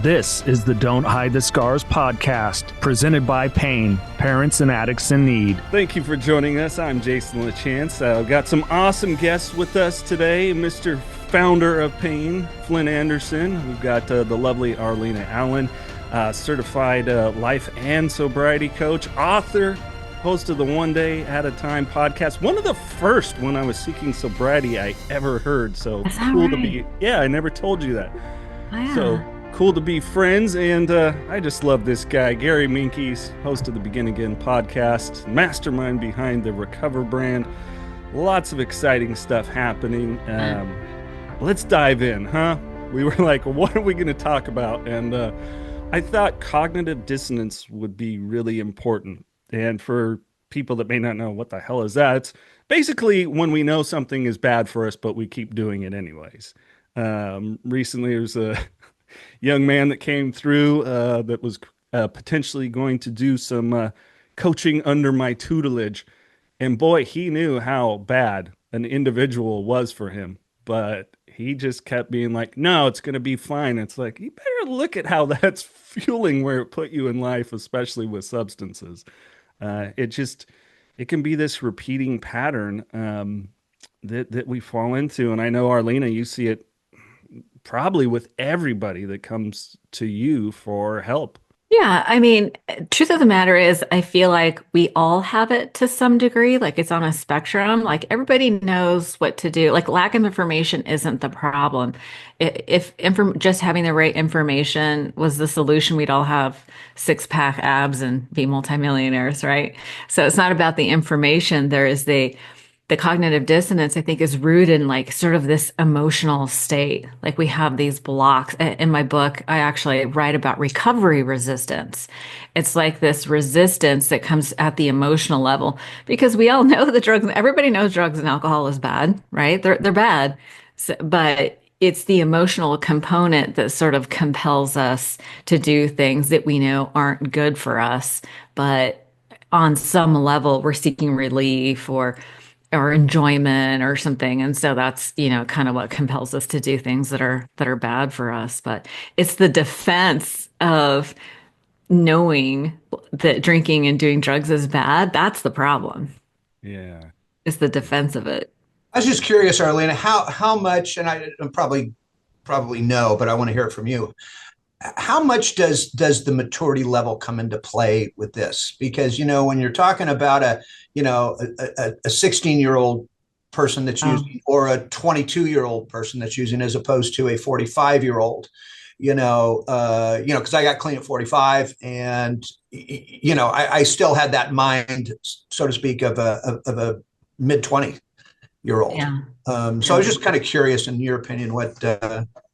This is the Don't Hide the Scars podcast, presented by Pain, Parents and Addicts in Need. Thank you for joining us. I'm Jason LaChance. I've got some awesome guests with us today. Mr. Founder of Pain, Flidnt Andersen. We've got the lovely Arlina Allen, certified life and sobriety coach, author, host of the One Day at a Time podcast. One of the first when I was seeking sobriety I ever heard. So cool to be. Yeah, I never told you that. Oh, yeah. So cool to be friends, and I just love this guy, Gary Menkes, host of the Begin Again podcast, mastermind behind the Recover brand. Lots of exciting stuff happening. Let's dive in, huh? We were like, what are we going to talk about? And I thought cognitive dissonance would be really important. And for people that may not know what the hell is that, it's basically when we know something is bad for us, but we keep doing it anyways. Recently, there was a young man that came through that was potentially going to do some coaching under my tutelage. And boy, he knew how bad an individual was for him. But he just kept being like, no, it's going to be fine. It's like, you better look at how that's fueling where it put you in life, especially with substances. It can be this repeating pattern that we fall into. And I know, Arlina, you see it probably with everybody that comes to you for help. Yeah, I mean, truth of the matter is, I feel like we all have it to some degree. Like it's on a spectrum. Like everybody knows what to do. Like lack of information isn't the problem. If just having the right information was the solution, we'd all have six-pack abs and be multimillionaires, right? So it's not about the information. There is the cognitive dissonance, I think, is rooted in like sort of this emotional state. Like we have these blocks. In my book, I actually write about recovery resistance. It's like this resistance that comes at the emotional level because we all know that everybody knows drugs and alcohol is bad, right? They're bad. So, but it's the emotional component that sort of compels us to do things that we know aren't good for us. But on some level, we're seeking relief or enjoyment or something. And so that's, kind of what compels us to do things that are bad for us. But it's the defense of knowing that drinking and doing drugs is bad. That's the problem. Yeah. It's the defense of it. I was just curious, Arlina, how much, and I probably know, but I want to hear it from you. How much does the maturity level come into play with this? Because, when you're talking about a 16-year-old person that's using, or a 22-year-old person that's using, as opposed to a 45-year-old, because I got clean at 45, and I still had that mind, so to speak, of a mid-20-year-old. Yeah. So I was just kind of curious, in your opinion,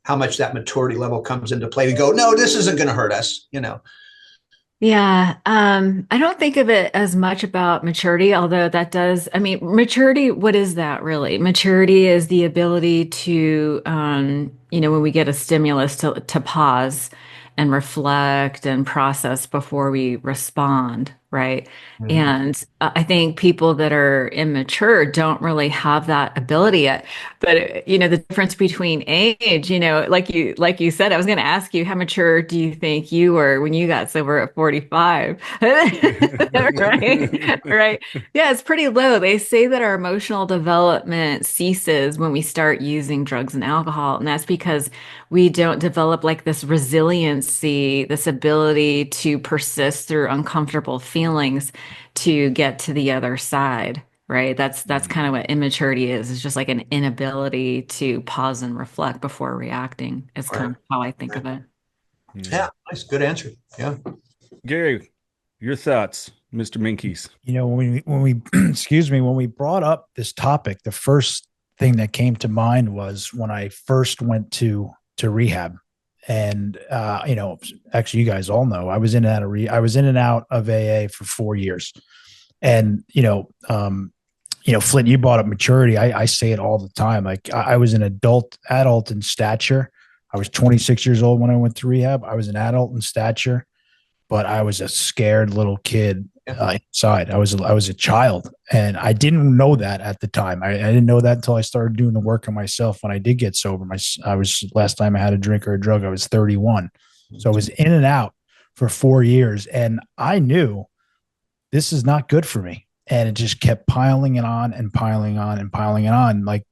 how much that maturity level comes into play to go, no, this isn't going to hurt us, Yeah. I don't think of it as much about maturity, although that does, maturity, what is that really? Maturity is the ability to, when we get a stimulus to pause and reflect and process before we respond, right? Mm-hmm. And I think people that are immature don't really have that ability yet. But the difference between age, like you said, I was going to ask you, how mature do you think you were when you got sober at 45? Right? Yeah, it's pretty low. They say that our emotional development ceases when we start using drugs and alcohol, and that's because we don't develop like this resiliency, this ability to persist through uncomfortable feelings to get to the other side, right? That's kind of what immaturity is. It's just like an inability to pause and reflect before reacting. It's kind of how I think of it. Yeah, nice, good answer. Yeah, Gary, your thoughts, Mr. Menkes. When we when we brought up this topic, the first thing that came to mind was when I first went to rehab. And, actually you guys all know, I was in and out of AA for 4 years. And, Flint, you brought up maturity. I say it all the time. Like I was an adult in stature. I was 26 years old when I went to rehab. I was an adult in stature, but I was a scared little kid inside. I was a child, and I didn't know that at the time. I didn't know that until I started doing the work on myself when I did get sober. Last time I had a drink or a drug, I was 31. So I was in and out for 4 years, and I knew this is not good for me. And it just kept piling it on and piling on and piling it on. Like,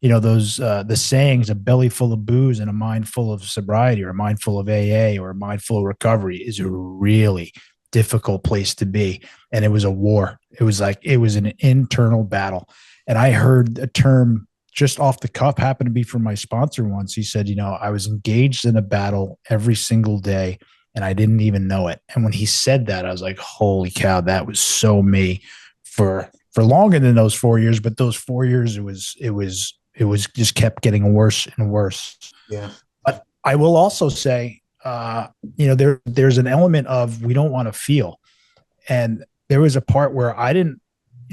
those, the sayings, a belly full of booze and a mind full of sobriety, or a mind full of AA, or a mind full of recovery, is a really difficult place to be. And it was a war. It was an internal battle. And I heard a term just off the cuff, happened to be from my sponsor once. He said, I was engaged in a battle every single day and I didn't even know it. And when he said that, I was like, holy cow, that was so me for longer than those 4 years. But those 4 years, it was just kept getting worse and worse. Yeah. But I will also say, there's an element of, we don't want to feel. And there was a part where I didn't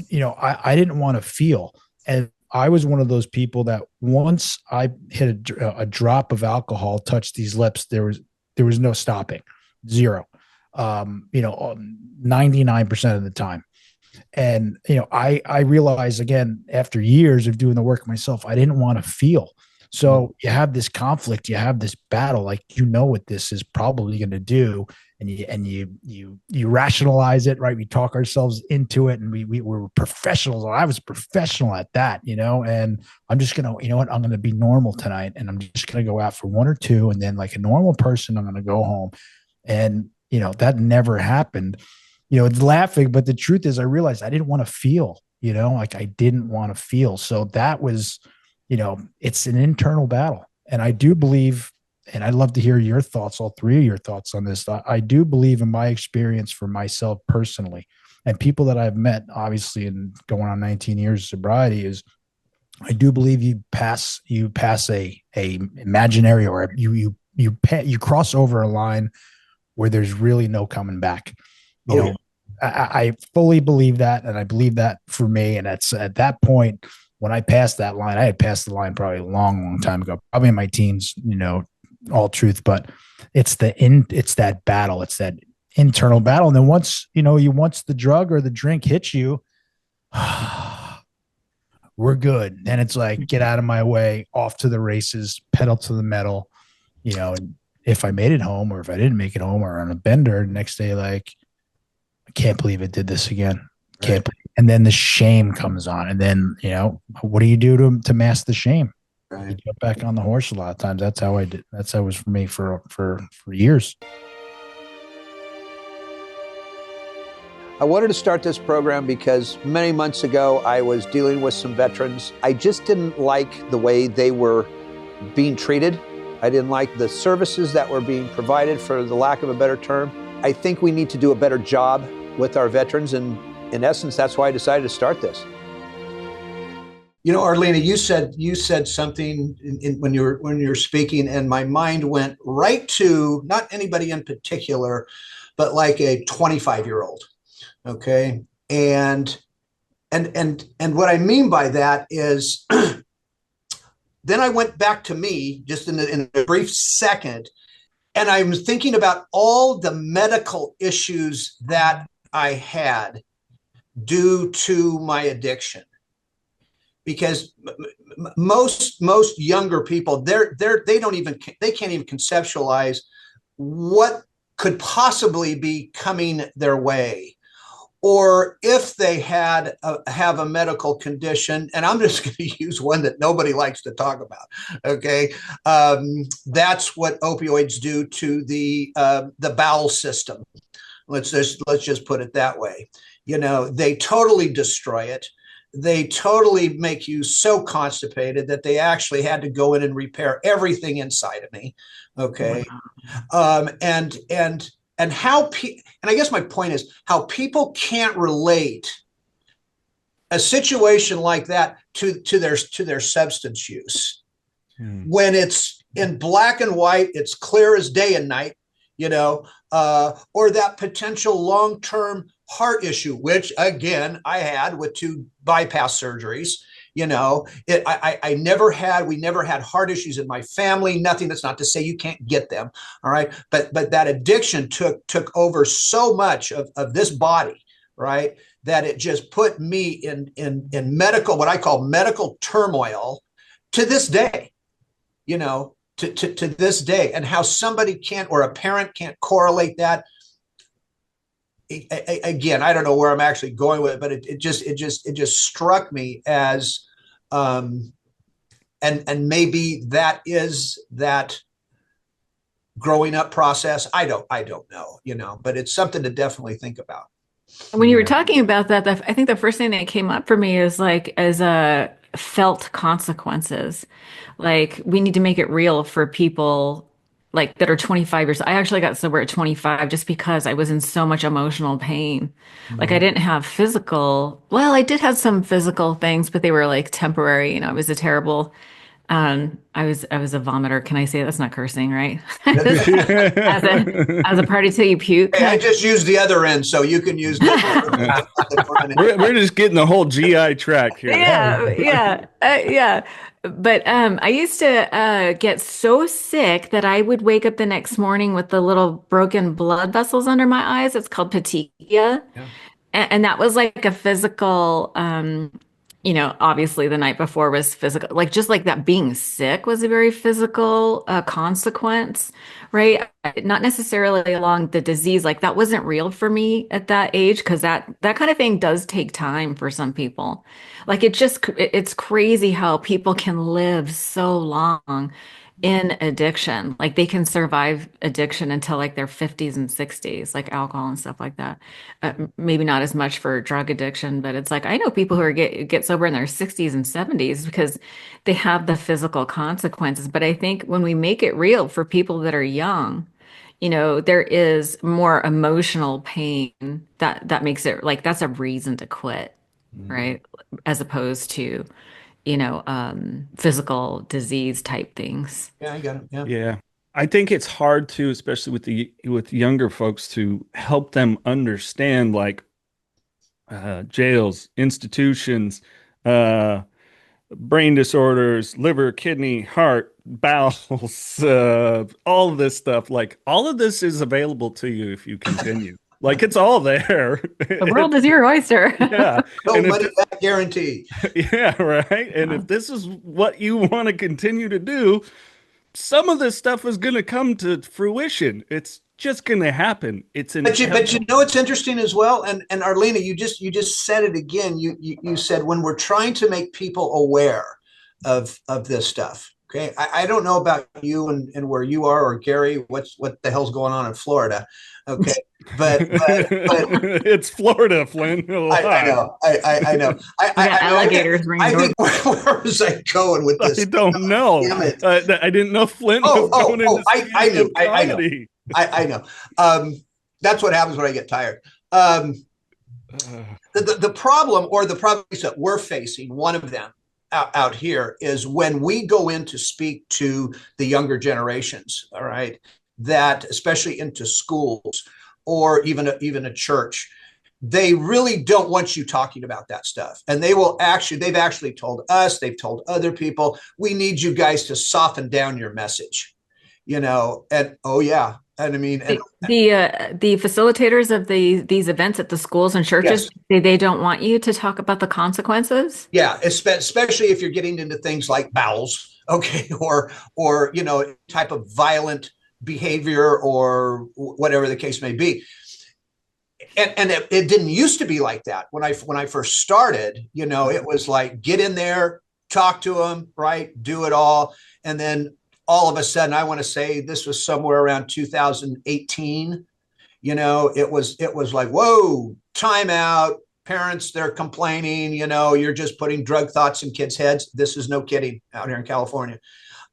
want to feel. And I was one of those people that once I hit a drop of alcohol, touched these lips, there was no stopping, zero, 99% of the time. And, I realized, again, after years of doing the work myself, I didn't want to feel. So you have this conflict, you have this battle, like, what this is probably going to do. And you rationalize it, right? We talk ourselves into it, and we were professionals. I was professional at that, and I'm just going to, I'm going to be normal tonight. And I'm just going to go out for one or two. And then, like a normal person, I'm going to go home. And, that never happened. It's laughing, but the truth is, I realized I didn't want to feel, like I didn't want to feel. So that was, it's an internal battle. And I do believe, and I'd love to hear your thoughts, all three of your thoughts on this. I do believe, in my experience for myself personally, and people that I've met, obviously, in going on 19 years of sobriety, is I do believe you pass a imaginary, or you cross over a line where there's really no coming back. I fully believe that. And I believe that for me. And that's at that point, when I passed that line, I had passed the line probably a long, long time ago, probably in my teens, all truth, but it's that battle. It's that internal battle. And then once the drug or the drink hits you, we're good. And it's like, get out of my way, off to the races, pedal to the metal, and if I made it home, or if I didn't make it home, or on a bender, the next day, like, I can't believe it did this again. Can't. Right. And then the shame comes on. And then, what do you do to mask the shame? Right. You get back on the horse a lot of times. That's how I did. That's how it was for me for years. I wanted to start this program because many months ago, I was dealing with some veterans. I just didn't like the way they were being treated. I didn't like the services that were being provided, for the lack of a better term. I think we need to do a better job with our veterans. And in essence, that's why I decided to start this. Arlina, you said something when you were speaking, and my mind went right to, not anybody in particular, but like a 25-year-old. Okay. And what I mean by that is, then I went back to me just in a brief second, and I was thinking about all the medical issues that I had due to my addiction. Because most younger people, they can't even conceptualize what could possibly be coming their way, or if they have a medical condition. And I'm just going to use one that nobody likes to talk about. Okay, that's what opioids do to the bowel system. Let's just put it that way. They totally destroy it. They totally make you so constipated that they actually had to go in and repair everything inside of me. Okay. And how and I guess my point is how people can't relate a situation like that to their substance use. When it's in black and white, it's clear as day and night, or that potential long-term heart issue, which again, I had with 2 bypass surgeries. We never had heart issues in my family, nothing. That's not to say you can't get them. All right. But that addiction took over so much of this body, right, that it just put me in medical, what I call medical turmoil to this day. to this day, and how somebody can't, or a parent can't correlate that. Again, I don't know where I'm actually going with it, but it just struck me as, and maybe that is that growing up process. I don't know, but it's something to definitely think about. When you were talking about that, I think the first thing that came up for me is like as a felt consequences. Like we need to make it real for people like that are 25 years. I actually got sober at 25 just because I was in so much emotional pain. Like I didn't have physical, well, I did have some physical things, but they were like temporary. You know, I was a terrible I was a vomiter. Can I say that's not cursing, right? As a party till you puke. Hey, I just used the other end, so you can use that. We're just getting the whole GI track here. Yeah. But I used to get so sick that I would wake up the next morning with the little broken blood vessels under my eyes. It's called petechia. Yeah. And that was like a physical, obviously the night before was physical, like just like that being sick was a very physical consequence, right? Not necessarily along the disease, like that wasn't real for me at that age, because that kind of thing does take time for some people. Like it's crazy how people can live so long in addiction. Like they can survive addiction until like their 50s and 60s, like alcohol and stuff like that. Maybe not as much for drug addiction, but it's like I know people who are get sober in their 60s and 70s because they have the physical consequences. But I think when we make it real for people that are young, there is more emotional pain that makes it like that's a reason to quit, right? As opposed to physical disease type things. Yeah, I got it. Yeah. Yeah. I think it's hard to, especially with younger folks, to help them understand like jails, institutions, brain disorders, liver, kidney, heart, bowels, all of this stuff. Like all of this is available to you if you continue. Like it's all there. The world is your oyster. Yeah. No money back guarantee. Yeah, right. And if this is what you want to continue to do, some of this stuff is going to come to fruition. It's just going to happen. It's inevitable. But it's interesting as well. And Arlina, you just said it again. You said when we're trying to make people aware of this stuff. Okay, I don't know about you and where you are, or Gary, what the hell's going on in Florida. Okay, but it's Florida, Flynn. I know. Alligators. I think where was I going with this? I don't know. Damn it. I didn't know Flynn was going into I know. That's what happens when I get tired. The problem that we're facing, one of them out here, is when we go in to speak to the younger generations, all right, that especially into schools or even a church, they really don't want you talking about that stuff. And they've actually told us, they've told other people, we need you guys to soften down your message, and oh yeah. And I mean, the facilitators of these events at the schools and churches, yes, they don't want you to talk about the consequences. Yeah, especially if you're getting into things like bowels, okay, or type of violent behavior or whatever the case may be. And it didn't used to be like that when I first started. It was like get in there, talk to them, right, do it all, and then all of a sudden, I want to say this was somewhere around 2018. It was like, whoa, time out. Parents, they're complaining. You're just putting drug thoughts in kids' heads. This is no kidding out here in California.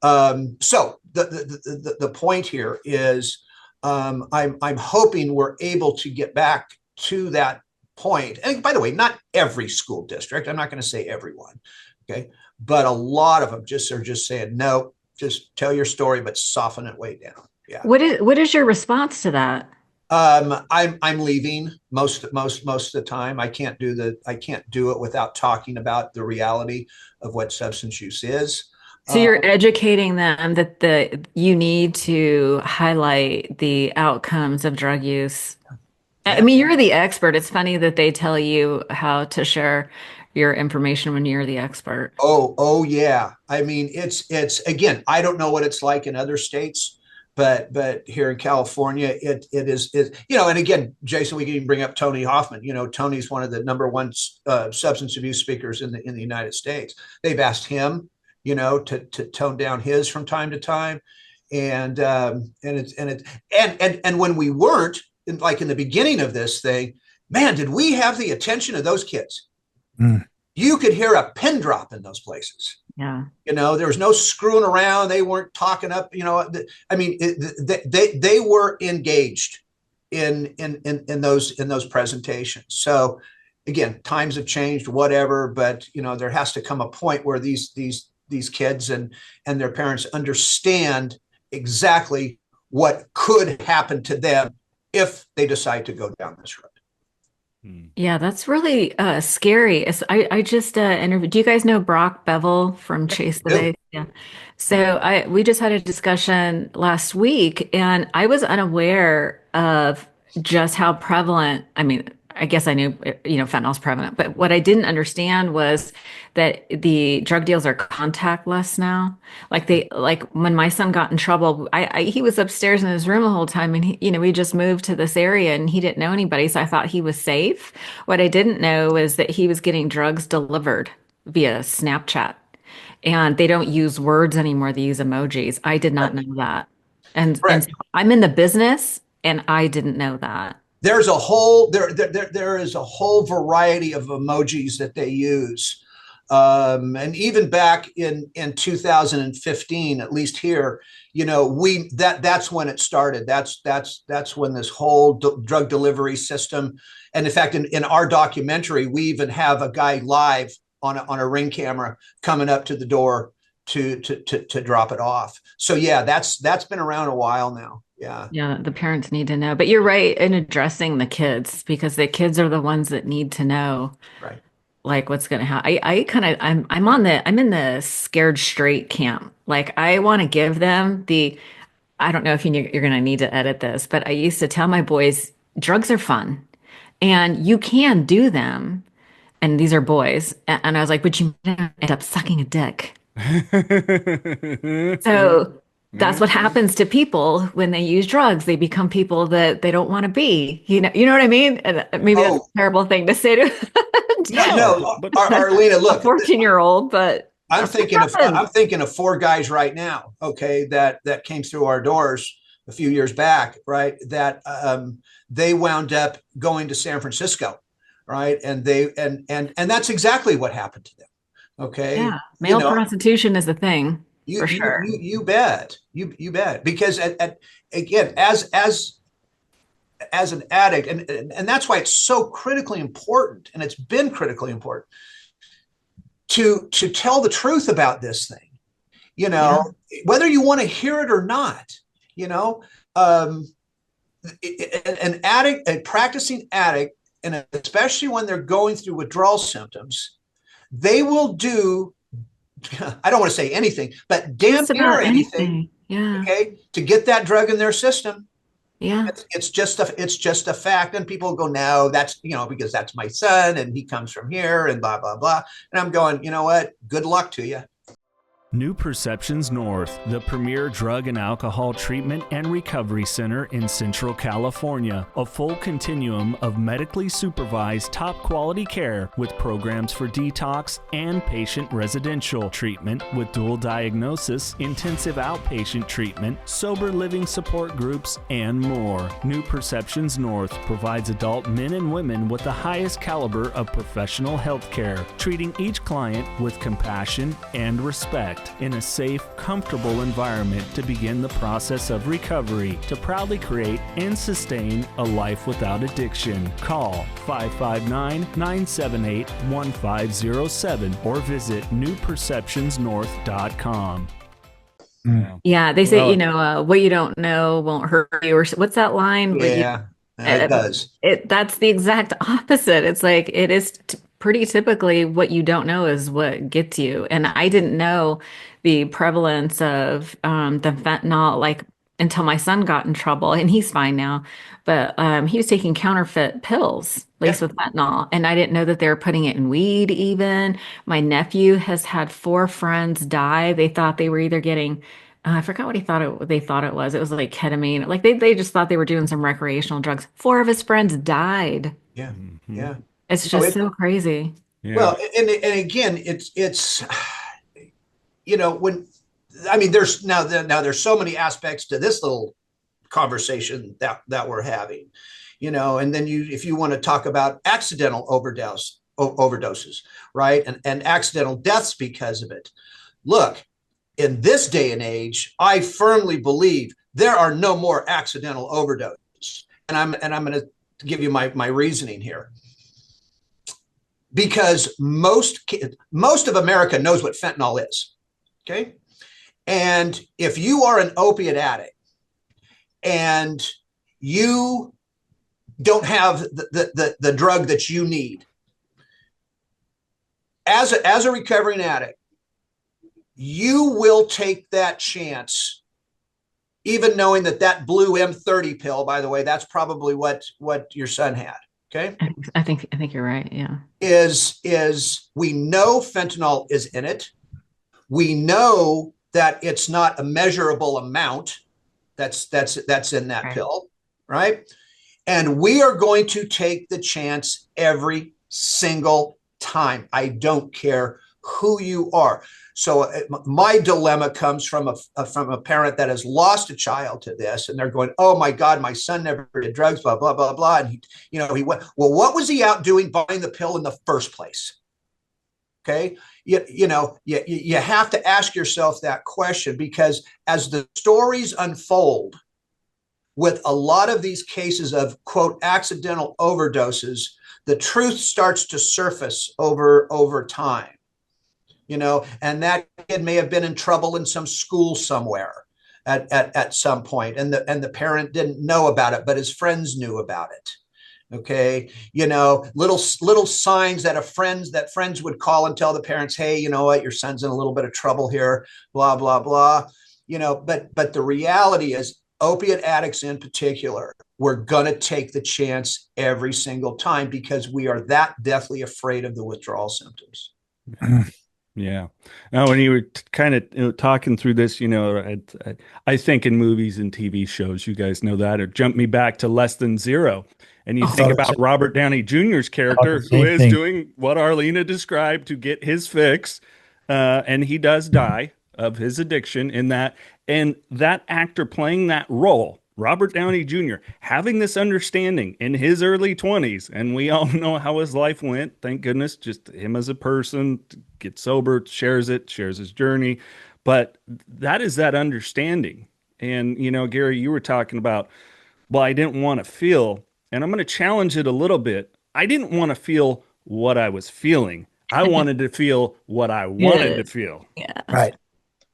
So the point here is, I'm hoping we're able to get back to that point. And by the way, not every school district. I'm not going to say everyone, okay, but a lot of them are just saying no. Just tell your story, but soften it way down. Yeah. What is your response to that? I'm leaving most of the time. I can't do it without talking about the reality of what substance use is. So you're educating them that you need to highlight the outcomes of drug use. I mean, you're the expert. It's funny that they tell you how to share your information when you're the expert. Oh yeah. I mean, it's again, I don't know what it's like in other states, but here in California, it is, and again, Jason, we can even bring up Tony Hoffman. Tony's one of the number one substance abuse speakers in the United States. They've asked him, to tone down his from time to time, and when we weren't like in the beginning of this thing, man, did we have the attention of those kids? Mm. You could hear a pin drop in those places. Yeah. There was no screwing around. They weren't talking up, I mean, they were engaged in those presentations. So again, times have changed, whatever, but there has to come a point where these kids and their parents understand exactly what could happen to them if they decide to go down this road. Yeah, that's really scary. I just interviewed. Do you guys know Brock Bevel from Chase the Day? Yeah. So we just had a discussion last week, and I was unaware of just how prevalent. I mean, I guess I knew, fentanyl's prevalent, but what I didn't understand was that the drug deals are contactless now. Like when my son got in trouble, he was upstairs in his room the whole time, and we just moved to this area, and he didn't know anybody, so I thought he was safe. What I didn't know is that he was getting drugs delivered via Snapchat, and they don't use words anymore; they use emojis. I did not know that, and so I'm in the business, and I didn't know that. There's a whole there is a whole variety of emojis that they use, and even back in 2015, at least here, that's when it started. That's when this whole drug delivery system, and in fact, in our documentary, we even have a guy live on a Ring camera coming up to the door to drop it off. So yeah, that's been around a while now. Yeah, the parents need to know. But you're right in addressing the kids, because the kids are the ones that need to know, right? Like what's going to happen. I'm in the scared straight camp. Like I want to give them I don't know if you're going to need to edit this, but I used to tell my boys, drugs are fun and you can do them. And these are boys. And I was like, but you end up sucking a dick. So that's what happens to people when they use drugs. They become people that they don't want to be. You know what I mean? And maybe that's a terrible thing to say to no, Arlina, look, a 14-year-old. But I'm thinking of four guys right now. Okay, that came through our doors a few years back, right? That they wound up going to San Francisco, right? And that's exactly what happened to them. Okay, yeah, male prostitution is a thing. For sure. You bet. You bet. Because again, as an addict, and that's why it's so critically important, and it's been critically important to tell the truth about this thing, whether you want to hear it or not, an addict, a practicing addict, and especially when they're going through withdrawal symptoms, they will do, I don't want to say anything, but damn near anything. Yeah. Okay. To get that drug in their system. Yeah. It's just a fact. And people go, no, that's, because that's my son and he comes from here and blah, blah, blah. And I'm going, you know what? Good luck to you. New Perceptions North, the premier drug and alcohol treatment and recovery center in Central California. A full continuum of medically supervised top quality care with programs for detox and patient residential treatment with dual diagnosis, intensive outpatient treatment, sober living support groups, and more. New Perceptions North provides adult men and women with the highest caliber of professional health care, treating each client with compassion and respect, in a safe, comfortable environment to begin the process of recovery to proudly create and sustain a life without addiction. Call 559-978-1507 or visit newperceptionsnorth.com. Yeah, they say, what you don't know won't hurt you, or what's that line? Yeah, it does. That's the exact opposite. It's like it is pretty typically what you don't know is what gets you. And I didn't know the prevalence of the fentanyl. Like until my son got in trouble, and he's fine now. But he was taking counterfeit pills laced with fentanyl, and I didn't know that they were putting it in weed even. My nephew has had 4 friends die. They thought they were either getting, I forgot what they thought it was. It was like ketamine. Like they just thought they were doing some recreational drugs. 4 of his friends died. Yeah. Mhm. Yeah. It's just so crazy. Yeah. Well, and again, it's when there's so many aspects to this little conversation that we're having, and then if you want to talk about accidental overdoses, right, and accidental deaths because of it. Look, in this day and age, I firmly believe there are no more accidental overdoses, and I'm going to give you my reasoning here. Because most of America knows what fentanyl is, okay? And if you are an opiate addict and you don't have the drug that you need, as a recovering addict, you will take that chance, even knowing that blue M30 pill, by the way, that's probably what your son had. Okay. I think you're right. Yeah. Is we know fentanyl is in it. We know that it's not a measurable amount that's in that pill, right? And we are going to take the chance every single time. I don't care who you are. So my dilemma comes from a parent that has lost a child to this, and they're going, "Oh my God, my son never did drugs, blah blah blah blah." And he went, well, what was he out doing buying the pill in the first place? Okay, you have to ask yourself that question, because as the stories unfold with a lot of these cases of quote accidental overdoses, the truth starts to surface over time. And that kid may have been in trouble in some school somewhere at some point, and the parent didn't know about it, but his friends knew about it. Okay, little signs that friends would call and tell the parents, "Hey, you know what, your son's in a little bit of trouble here," blah blah blah. But the reality is, opiate addicts in particular, we're going to take the chance every single time because we are that deathly afraid of the withdrawal symptoms. Yeah. Now, when you were kind of talking through this, I think in movies and TV shows, you guys know that, or jump me back to Less Than Zero. And you think about Robert Downey Jr.'s character, who is doing what Arlina described to get his fix. And he does die of his addiction in that. And that actor playing that role, Robert Downey Jr., having this understanding in his early 20s, and we all know how his life went. Thank goodness, just him as a person, gets sober, shares his journey. But that is that understanding. And, Gary, you were talking about, well, I didn't want to feel, and I'm going to challenge it a little bit. I didn't want to feel what I was feeling. I wanted to feel what I wanted to feel. Yeah. Right.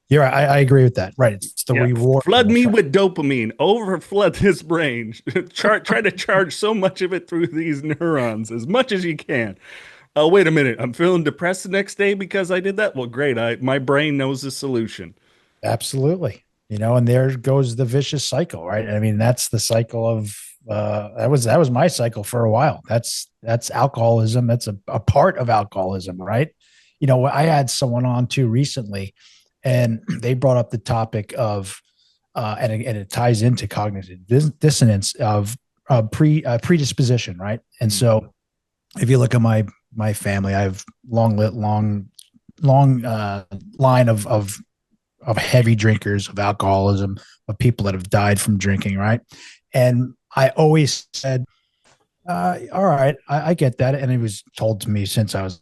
You're right. I agree with that. Right. It's the reward. Flood me with dopamine. Overflood this brain. Try to charge so much of it through these neurons as much as you can. Oh, wait a minute. I'm feeling depressed the next day because I did that. Well, great. My brain knows the solution. Absolutely. And there goes the vicious cycle, right? I mean, that's the cycle of that was my cycle for a while. That's alcoholism. That's a part of alcoholism, right? I had someone on too recently, and they brought up the topic of, and it ties into cognitive dissonance of predisposition, right? And so, if you look at my family, I have long line of heavy drinkers, of alcoholism, of people that have died from drinking, right? And I always said, all right, I get that. And it was told to me since I was,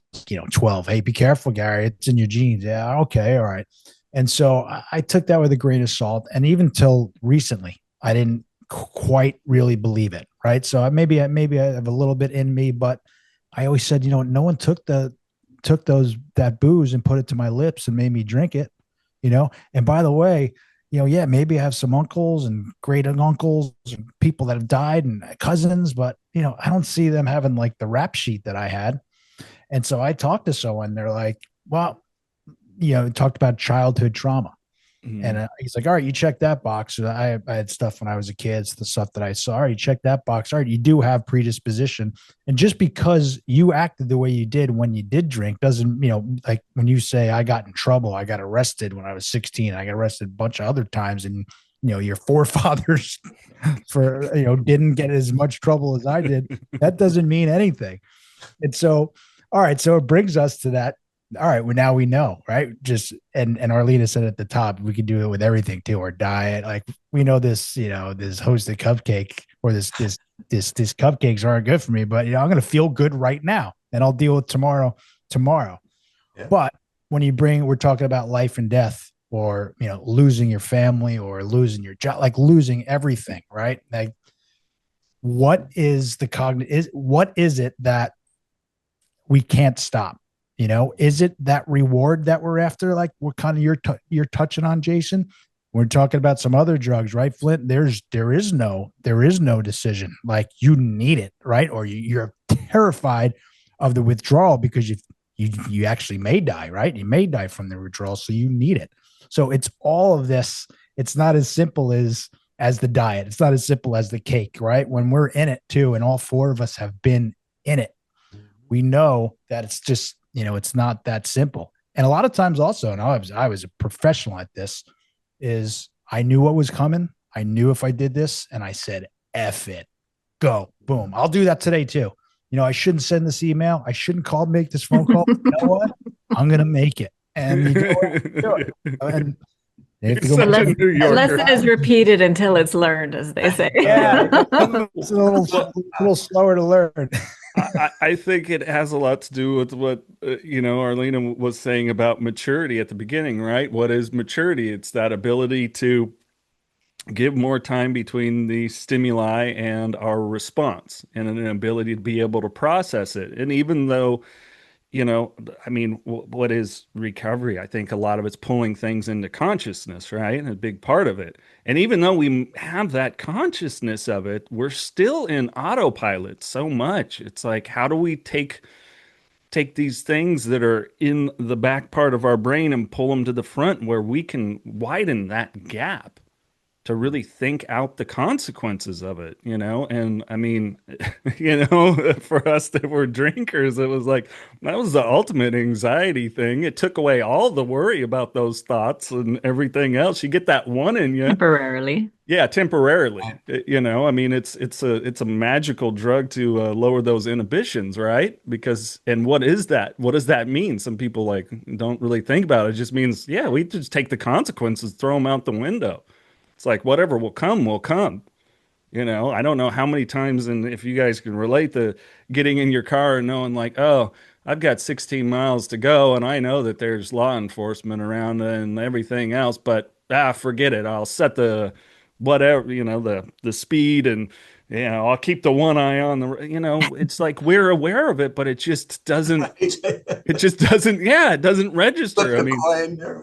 12, hey, be careful, Gary, it's in your genes. Yeah. Okay. All right. And so I took that with a grain of salt. And even till recently, I didn't quite really believe it. Right. So maybe I have a little bit in me, but I always said, no one took that booze and put it to my lips and made me drink it, and by the way, maybe I have some uncles and great uncles and people that have died and cousins, but, I don't see them having like the rap sheet that I had. And so I talked to someone, they're like, well, talked about childhood trauma. And he's like, all right, you check that box. I had stuff when I was a kid. It's the stuff that I saw. All right, you check that box. All right, you do have predisposition. And just because you acted the way you did when you did drink doesn't, like when you say I got in trouble, I got arrested when I was 16. I got arrested a bunch of other times. And, your forefathers didn't get as much trouble as I did. That doesn't mean anything. And so, all right, so it brings us to that. All right, well, now we know, right? Just and Arlina said at the top, we can do it with everything too, our diet. Like we know this, this hosted cupcake or this cupcakes aren't good for me, but I'm gonna feel good right now and I'll deal with tomorrow. Yeah. But when we're talking about life and death, or losing your family or losing your job, like losing everything, right? Like what is what is it that we can't stop? Is it that reward that we're after? Like what kind of you're touching on, Jason? We're talking about some other drugs, right? Flint, there is no decision. Like you need it, right? Or you're terrified of the withdrawal because you actually may die, right? You may die from the withdrawal, so you need it. So it's all of this. It's not as simple as the diet. It's not as simple as the cake, right? When we're in it too, and all four of us have been in it, we know that it's just, it's not that simple. And a lot of times also, and I was a professional at this, is I knew what was coming. I knew if I did this and I said, F it, go, boom. I'll do that today too. I shouldn't send this email. I shouldn't make this phone call. You know what? I'm going to make it. And you do it. And the lesson is repeated until it's learned, as they say. Yeah, it's a little slower to learn. I think it has a lot to do with what, Arlina was saying about maturity at the beginning, right? What is maturity? It's that ability to give more time between the stimuli and our response, and an ability to be able to process it. And even though, what is recovery? I think a lot of it's pulling things into consciousness, right? And a big part of it. And even though we have that consciousness of it, we're still in autopilot so much. It's like, how do we take these things that are in the back part of our brain and pull them to the front where we can widen that gap to really think out the consequences of it, And for us that were drinkers, it was like, that was the ultimate anxiety thing. It took away all the worry about those thoughts and everything else. You get that one in you. Temporarily. Yeah, temporarily. It's a magical drug to lower those inhibitions, right? And what is that? What does that mean? Some people don't really think about it. It just means, yeah, we just take the consequences, throw them out the window. It's like whatever will come, will come. I don't know how many times, and if you guys can relate to getting in your car and knowing oh, I've got 16 miles to go and I know that there's law enforcement around and everything else, but forget it. I'll set the whatever, the speed, and I'll keep the one eye on the, it's like we're aware of it, but it just doesn't, it doesn't register. There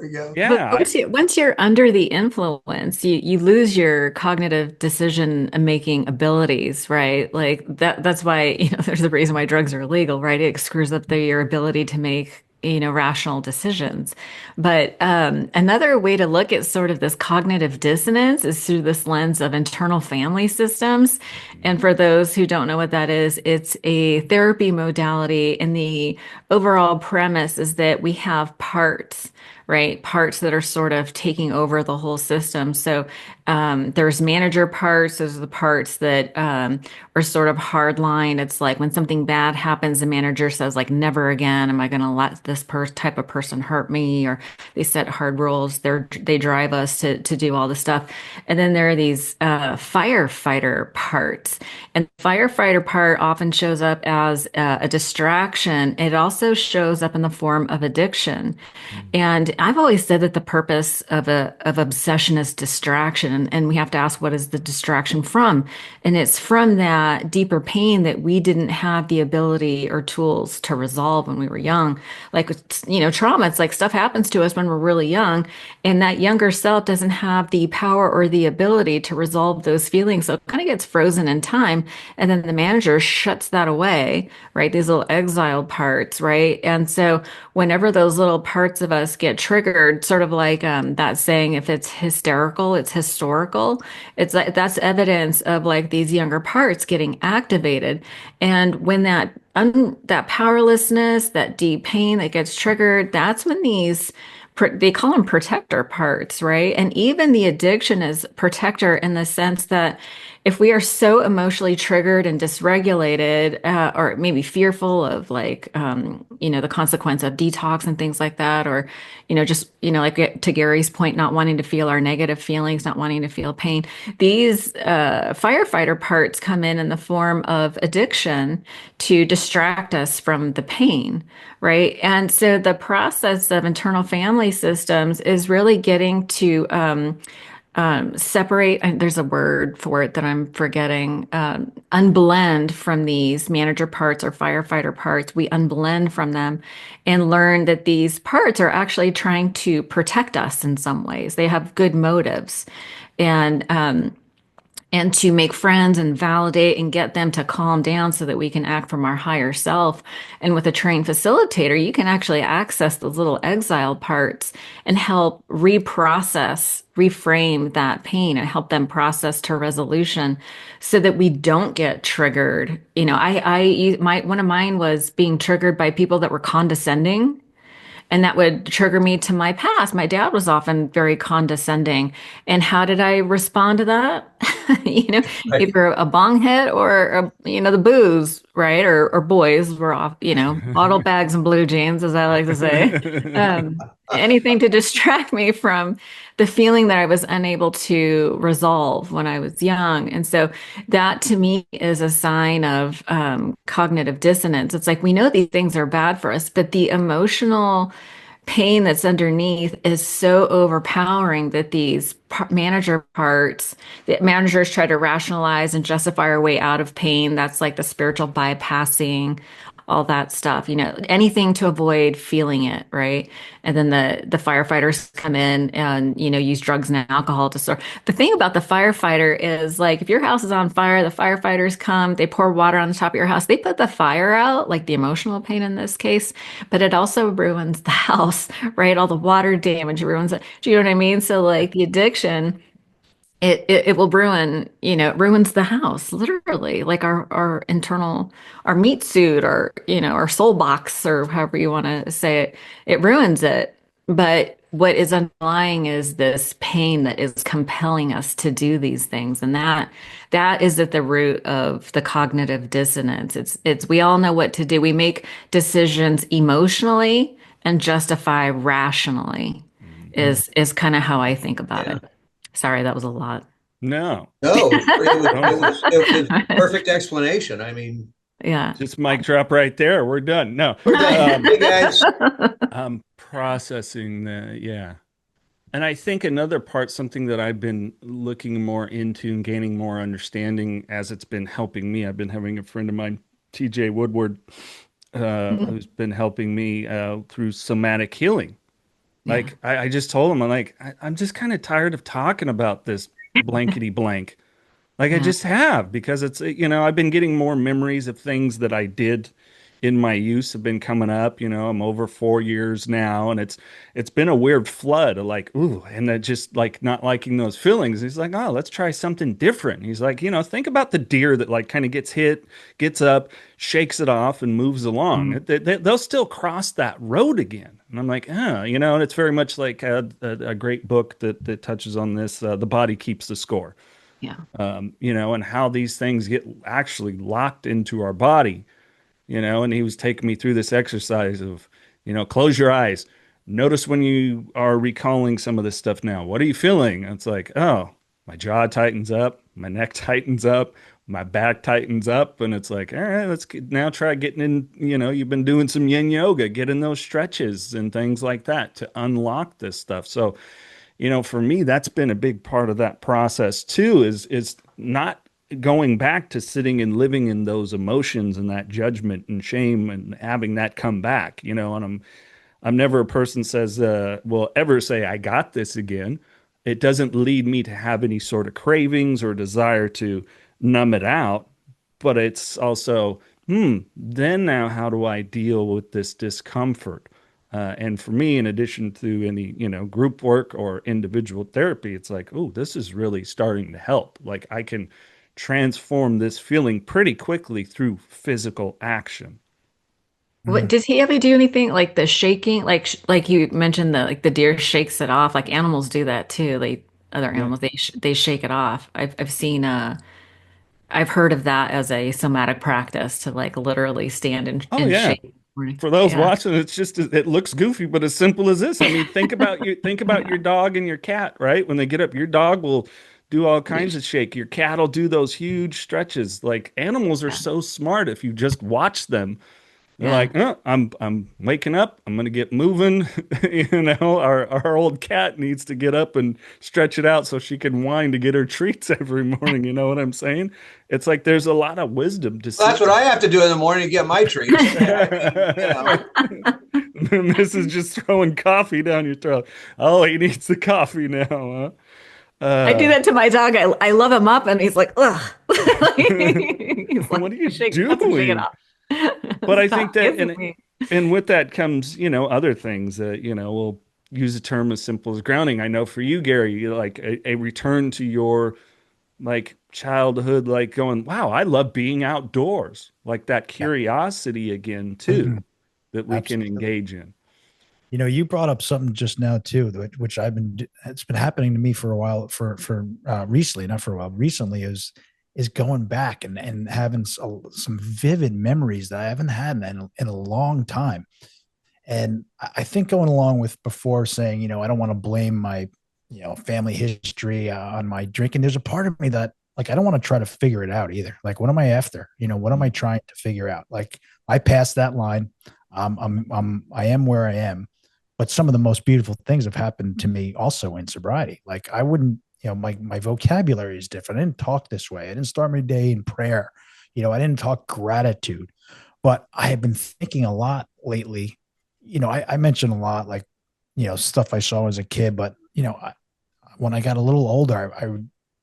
we go. Yeah. Once you're under the influence, you lose your cognitive decision making abilities, right? Like that's why, there's a reason why drugs are illegal, right? It screws up your ability to make rational decisions. But another way to look at sort of this cognitive dissonance is through this lens of internal family systems. And for those who don't know what that is, it's a therapy modality. And the overall premise is that we have parts, right? Parts that are sort of taking over the whole system. So there's manager parts. Those are the parts that are sort of hardline. It's like when something bad happens, the manager says never again am I going to let this type of person hurt me, or they set hard rules. They drive us to do all this stuff. And then there are these firefighter parts. And the firefighter part often shows up as a distraction. It also shows up in the form of addiction. And I've always said that the purpose of obsession is distraction. And we have to ask, what is the distraction from? And it's from that deeper pain that we didn't have the ability or tools to resolve when we were young. Trauma, it's like stuff happens to us when we're really young, and that younger self doesn't have the power or the ability to resolve those feelings. So it kind of gets frozen in time. And then the manager shuts that away, right? These little exiled parts, right? And so whenever those little parts of us get triggered, sort of like that saying, if it's hysterical, it's historical. It's like that's evidence of like these younger parts getting activated. And when that powerlessness, that deep pain that gets triggered, that's when they call them protector parts, right? And even the addiction is protector in the sense that if we are so emotionally triggered and dysregulated, or maybe fearful of like, the consequence of detox and things like that, or, just, like to Gary's point, not wanting to feel our negative feelings, not wanting to feel pain, these firefighter parts come in the form of addiction to distract us from the pain, right? And so the process of internal family systems is really getting to separate, and there's a word for it that I'm forgetting, unblend from these manager parts or firefighter parts. We unblend from them and learn that these parts are actually trying to protect us in some ways. They have good motives. And to make friends and validate and get them to calm down so that we can act from our higher self. And with a trained facilitator, you can actually access those little exile parts and help reframe that pain and help them process to resolution so that we don't get triggered. One of mine was being triggered by people that were condescending. And that would trigger me to my past. My dad was often very condescending. And how did I respond to that? Right. Either a bong hit or, the booze, right? Or boys were off, bottle bags and blue jeans, as I like to say. Anything to distract me from the feeling that I was unable to resolve when I was young. And so that to me is a sign of cognitive dissonance. It's like we know these things are bad for us, but the emotional pain that's underneath is so overpowering that these manager parts that managers try to rationalize and justify our way out of pain. That's like the spiritual bypassing, all that stuff, anything to avoid feeling it, right? And then the firefighters come in and, use drugs and alcohol to sort. The thing about the firefighter is like, if your house is on fire, the firefighters come, they pour water on the top of your house, they put the fire out, like the emotional pain in this case, but it also ruins the house, right? All the water damage ruins it. Do you know what I mean? So like the addiction, it will ruin, it ruins the house, literally, like our internal, our meat suit, or, our soul box, or however you want to say it, it ruins it. But what is underlying is this pain that is compelling us to do these things. And that is at the root of the cognitive dissonance. We all know what to do. We make decisions emotionally and justify rationally is kind of how I think about it. Sorry, that was a lot. No. It was perfect explanation. I mean, Yeah. Just mic drop right there. We're done. No. we're done. Hey, guys. Processing yeah. And I think another part, something that I've been looking more into and gaining more understanding as it's been helping me. I've been having a friend of mine, TJ Woodward, who's been helping me through somatic healing. Like I just told him, I'm just kind of tired of talking about this blankety blank. Like I just have, because it's, I've been getting more memories of things that I did in my youth have been coming up. I'm over 4 years now, and it's been a weird flood of like, ooh, and then just like not liking those feelings. He's like, oh, let's try something different. He's like, think about the deer that like kind of gets hit, gets up, shakes it off, and moves along. They'll still cross that road again. And I'm like, and it's very much like a great book that touches on this. The Body Keeps the Score. Yeah. And how these things get actually locked into our body. And he was taking me through this exercise of, close your eyes. Notice when you are recalling some of this stuff now. What are you feeling? And it's like, oh, my jaw tightens up, my neck tightens up, my back tightens up. And it's like, all right, let's now try getting in, you've been doing some yin yoga, getting those stretches and things like that to unlock this stuff. So, for me, that's been a big part of that process too, is not going back to sitting and living in those emotions and that judgment and shame and having that come back, and I'm never a person says, will ever say, I got this again. It doesn't lead me to have any sort of cravings or desire to numb it out, but it's also, then now how do I deal with this discomfort? And for me, in addition to any, group work or individual therapy, it's like, oh, this is really starting to help. Like I can transform this feeling pretty quickly through physical action. What does he ever do anything like the shaking? Like you mentioned the deer shakes it off. Like animals do that too. Other Yeah. animals they shake it off. I've seen I've heard of that as a somatic practice to like literally stand Oh and yeah. shake. in the morning. For those Yeah. watching, it's just it looks goofy, but as simple as this. I mean, think about your dog and your cat, right? When they get up, your dog will do all kinds of shake. Your cat will do those huge stretches. Like animals are Yeah. so smart if you just watch them. They're Yeah. like, oh, I'm waking up. I'm gonna get moving. Our old cat needs to get up and stretch it out so she can whine to get her treats every morning. You know what I'm saying? It's like there's a lot of wisdom to That's what see. I have to do in the morning to get my treats. This is just throwing coffee down your throat. Oh, he needs the coffee now, huh? I do that to my dog. I love him up and he's like, ugh. He's like, What are you wants to shake it doing? off. But I think Stop that, kissing me. and with that comes, other things that, we'll use a term as simple as grounding. I know for you, Gary, like a return to your like childhood, like going, wow, I love being outdoors, like that Yeah. curiosity again, too, Mhm. that we can Absolutely. engage in. You brought up something just now too, which it's been happening to me for a while, for recently, not for a while, recently is going back and having some vivid memories that I haven't had in a long time. And I think going along with before saying, I don't want to blame my, family history on my drinking. There's a part of me that like, I don't want to try to figure it out either. Like, what am I after? What am I trying to figure out? Like I passed that line. I am where I am, but some of the most beautiful things have happened to me also in sobriety. Like I wouldn't, my vocabulary is different. I didn't talk this way. I didn't start my day in prayer. I didn't talk gratitude, but I have been thinking a lot lately. I mentioned a lot, like, stuff I saw as a kid, but, when I got a little older,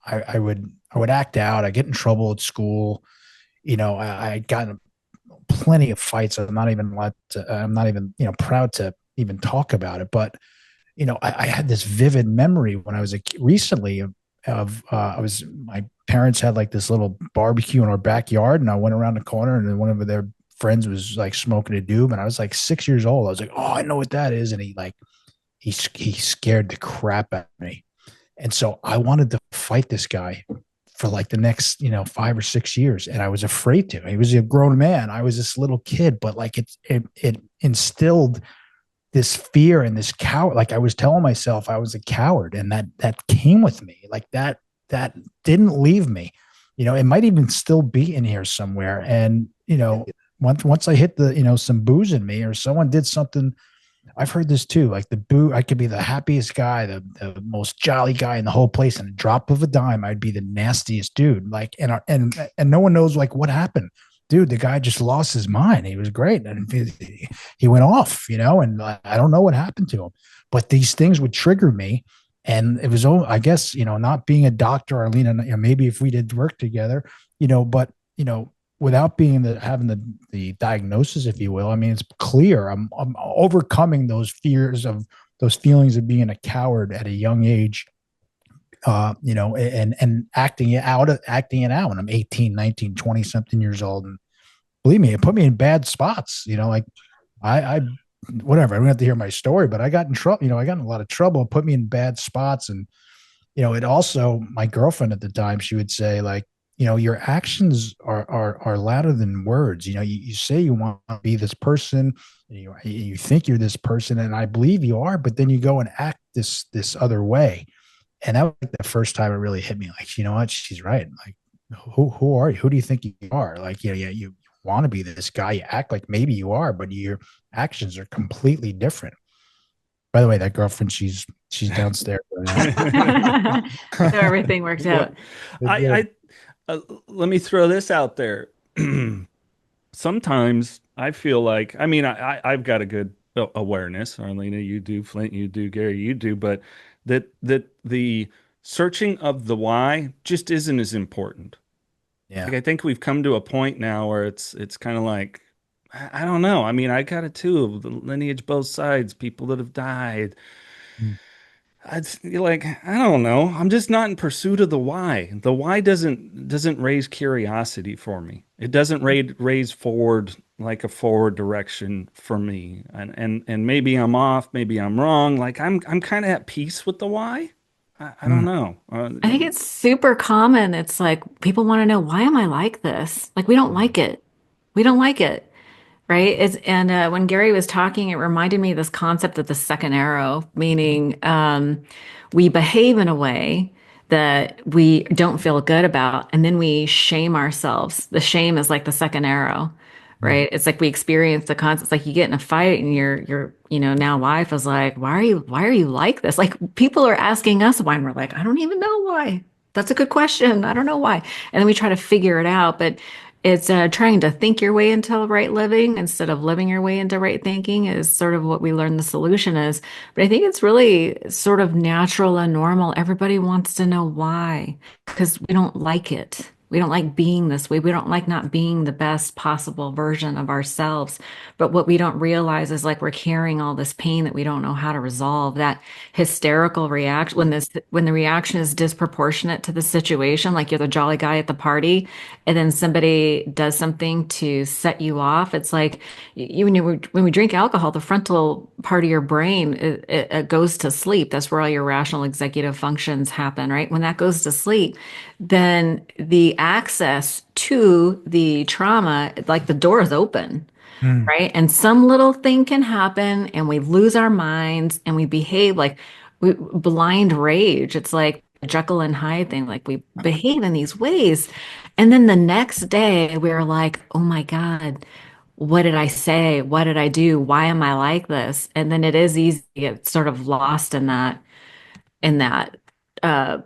I would act out. I get in trouble at school. I got in plenty of fights. I'm not even, proud to even talk about it. But, I had this vivid memory when I was recently my parents had like this little barbecue in our backyard, and I went around the corner, and then one of their friends was like smoking a doob, and I was like 6 years old. I was like, oh, I know what that is. And he scared the crap out of me. And so I wanted to fight this guy for like the next, 5 or 6 years. And I was afraid to. He was a grown man. I was this little kid, but like it instilled this fear and this coward. Like I was telling myself I was a coward, and that came with me. Like that didn't leave me. It might even still be in here somewhere. And, once I hit the, some booze in me, or someone did something. I've heard this too. Like I could be the happiest guy, the most jolly guy in the whole place, and a drop of a dime, I'd be the nastiest dude. Like, and no one knows like what happened. Dude, the guy just lost his mind. He was great, and he went off, and I don't know what happened to him. But these things would trigger me, and it was, I guess, not being a doctor, Arlina, maybe if we did work together, but without having the diagnosis, if you will, I mean, it's clear I'm overcoming those feelings of being a coward at a young age, and acting it out when I'm 18, 19, 20 something years old. And believe me, it put me in bad spots, like I whatever. I don't have to hear my story, but I got in trouble, I got in a lot of trouble. It put me in bad spots. And, it also, my girlfriend at the time, she would say like, your actions are louder than words. You say you want to be this person, you think you're this person, and I believe you are, but then you go and act this other way. And that was like the first time it really hit me. Like, you know what? She's right. Like, who are you? Who do you think you are? Like, you want to be this guy. You act like maybe you are, but your actions are completely different. By the way, that girlfriend, she's downstairs right now. So everything worked out. I let me throw this out there. Sometimes I feel like, I mean, I've got a good awareness. Arlina, you do. Flint, you do. Gary, you do. But that the searching of the why just isn't as important. Yeah. Like I think we've come to a point now where it's kind of like, I don't know. I mean, I got it too. The lineage, both sides, people that have died. Mm. I'd like, I don't know. I'm just not in pursuit of the why. The why doesn't raise curiosity for me. It doesn't raise forward like a forward direction for me. And maybe I'm off, maybe I'm wrong. Like I'm kind of at peace with the why. I don't Mm. know. I think it's super common. It's like people want to know, why am I like this? Like, we don't like it. We don't like it. Right. When Gary was talking, it reminded me of this concept of the second arrow, meaning we behave in a way that we don't feel good about, and then we shame ourselves. The shame is like the second arrow, Mm. right? It's like we experience the concept. It's like you get in a fight, and your now wife is like, why are you like this? Like, people are asking us why, and we're like, I don't even know why. That's a good question. I don't know why. And then we try to figure it out, but it's trying to think your way into right living instead of living your way into right thinking is sort of what we learn the solution is. But I think it's really sort of natural and normal. Everybody wants to know why, because we don't like it. We don't like being this way. We don't like not being the best possible version of ourselves. But what we don't realize is like we're carrying all this pain that we don't know how to resolve. That hysterical reaction when the reaction is disproportionate to the situation, like you're the jolly guy at the party, and then somebody does something to set you off. It's like when we drink alcohol, the frontal part of your brain it goes to sleep. That's where all your rational executive functions happen, right? When that goes to sleep, then the access to the trauma, like the door is open. Mm. Right. And some little thing can happen and we lose our minds and we behave like blind rage. It's like a Jekyll and Hyde thing. Like we behave in these ways. And then the next day we're like, oh my God, what did I say? What did I do? Why am I like this? And then it is easy to get sort of lost in that uh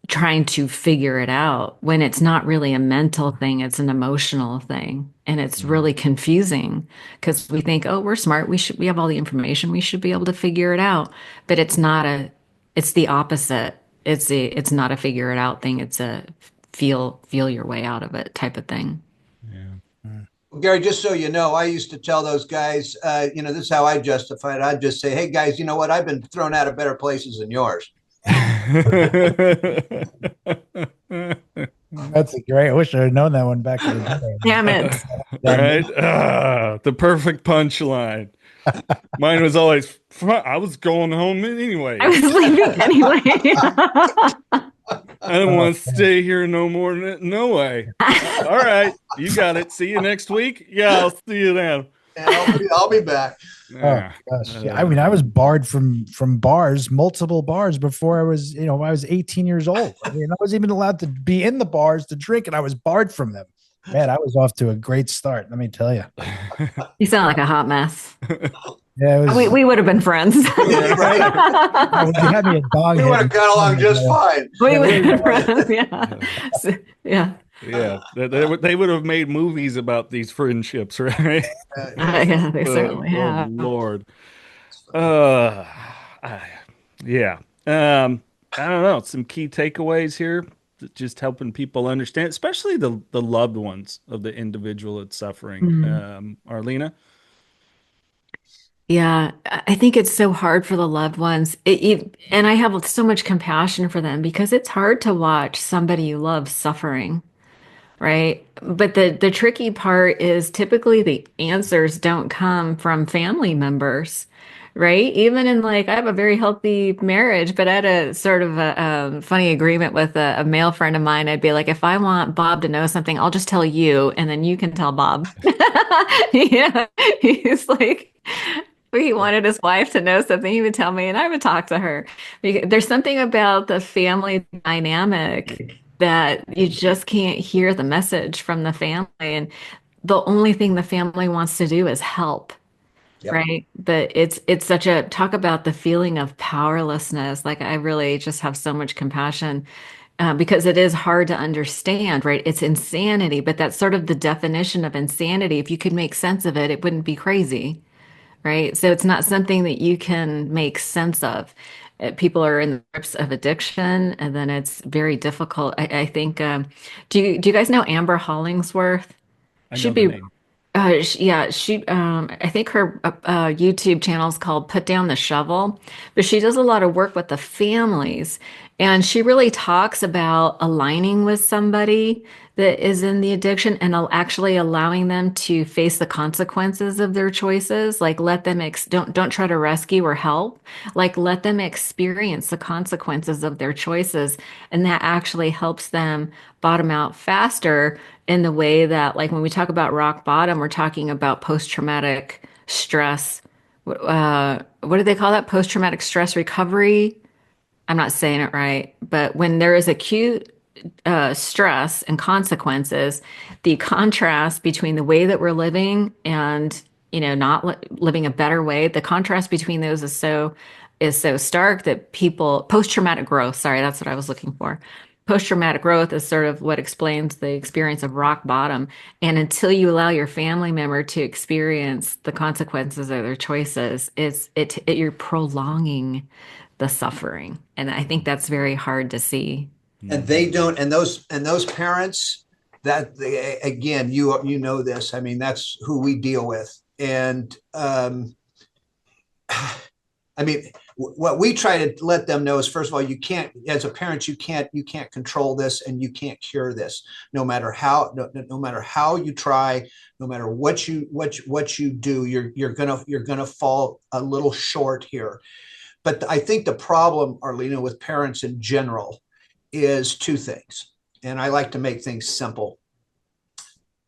trying to figure it out when it's not really a mental thing, it's an emotional thing. And it's really confusing because we think, oh, we're smart, we have all the information, we should be able to figure it out. But it's the opposite. It's not a figure it out thing, it's a feel your way out of it type of thing. Yeah. Mm. Well, Gary, just so you know, I used to tell those guys, this is how I justify it. I'd just say, hey, guys, you know what? I've been thrown out of better places than yours. That's a great. I wish I had known that one back in the day. Damn it. Right? The perfect punchline. Mine was always, I was going home anyway. I was leaving anyway. I don't want to stay here no more. No way. All right. You got it. See you next week. Yeah, I'll see you then. And I'll be back. Oh gosh. Yeah, I mean, I was barred from bars, multiple bars before I was, I was 18 years old. I mean, I wasn't even allowed to be in the bars to drink, and I was barred from them. Man, I was off to a great start, let me tell you. You sound like a hot mess. Yeah, it was, We would have been friends. Yeah, right. you had me at dog We would have got along just fine. We would have been friends. Yeah. Yeah. Yeah. They would have made movies about these friendships, right? Yeah, they certainly Oh, have. Lord. Yeah. I don't know. Some key takeaways here, just helping people understand, especially the loved ones of the individual that's suffering. Arlina? Yeah, I think it's so hard for the loved ones. And I have so much compassion for them because it's hard to watch somebody you love suffering, right? But the tricky part is typically the answers don't come from family members, right? Even in like, I have a very healthy marriage, but I had a sort of a funny agreement with a male friend of mine. I'd be like, if I want Bob to know something, I'll just tell you, and then you can tell Bob. Yeah, he's like, he wanted his wife to know something, he would tell me, and I would talk to her. Because there's something about the family dynamic that you just can't hear the message from the family. And the only thing the family wants to do is help. Yep. Right. But it's such a talk about the feeling of powerlessness. Like I really just have so much compassion because it is hard to understand, right? It's insanity, but that's sort of the definition of insanity. If you could make sense of it, it wouldn't be crazy, right? So it's not something that you can make sense of. People are in the grips of addiction, and then it's very difficult. I think. Do you guys know Amber Hollingsworth? I know Should the be name. I think her YouTube channel is called Put Down the Shovel, but she does a lot of work with the families. And she really talks about aligning with somebody that is in the addiction and actually allowing them to face the consequences of their choices. Like let them don't try to rescue or help. Like let them experience the consequences of their choices. And that actually helps them bottom out faster in the way that, like when we talk about rock bottom, we're talking about post-traumatic stress. What do they call that? Post-traumatic stress recovery. I'm not saying it right, but when there is acute stress and consequences, the contrast between the way that we're living and not living a better way, the contrast between those is so stark that people post-traumatic growth. Sorry, that's what I was looking for. Post-traumatic growth is sort of what explains the experience of rock bottom. And until you allow your family member to experience the consequences of their choices, you're prolonging the suffering. And I think that's very hard to see. And they don't, and those parents that again, you know this, I mean, that's who we deal with. And I mean, what we try to let them know is, first of all, you can't, as a parent, you can't control this, and you can't cure this. No matter how you try, no matter what you do, you're gonna fall a little short here. But I think the problem, Arlina, with parents in general is two things, and I like to make things simple.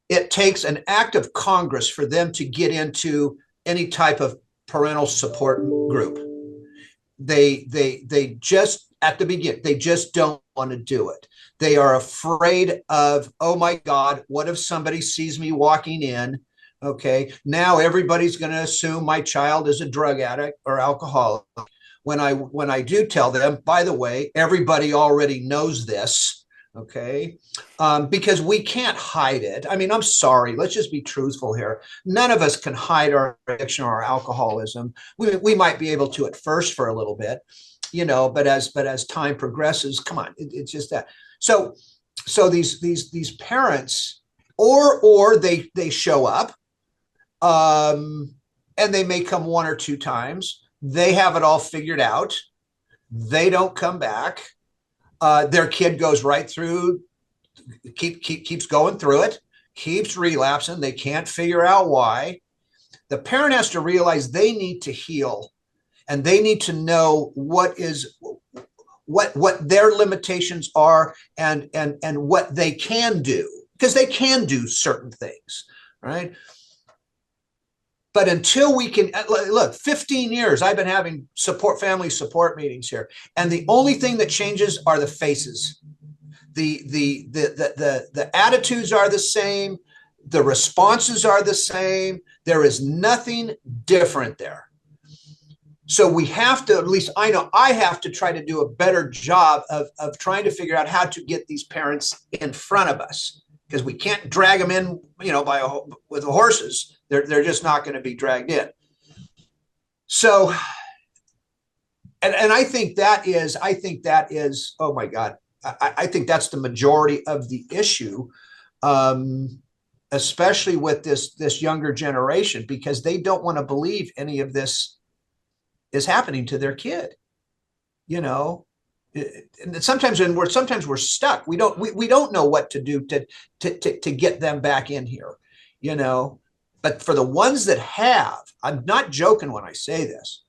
It takes an act of Congress for them to get into any type of parental support group. They just, at the beginning, they just don't want to do it. They are afraid of, oh my God, what if somebody sees me walking in? Okay, now everybody's going to assume my child is a drug addict or alcoholic. When I do tell them, by the way, everybody already knows this, okay? Because we can't hide it. I mean, I'm sorry. Let's just be truthful here. None of us can hide our addiction or our alcoholism. We might be able to at first for a little bit, but as time progresses, come on, it's just that. So these parents, or they show up, and they may come one or two times. They have it all figured out. They don't come back. Their kid goes right through, keeps going through it, keeps relapsing. They can't figure out why. The parent has to realize they need to heal, and they need to know what their limitations are and what they can do, because they can do certain things, right? But until we can, look, 15 years, I've been having family support meetings here. And the only thing that changes are the faces. The attitudes are the same. The responses are the same. There is nothing different there. So we have to, at least I know I have to try to do a better job of trying to figure out how to get these parents in front of us, because we can't drag them in, with the horses. They're just not going to be dragged in. So, and I think that is, oh my God, I think that's the majority of the issue, especially with this younger generation, because they don't want to believe any of this is happening to their kid. And sometimes we're stuck. We don't know what to do to get them back in here, But for the ones that have, I'm not joking when I say this,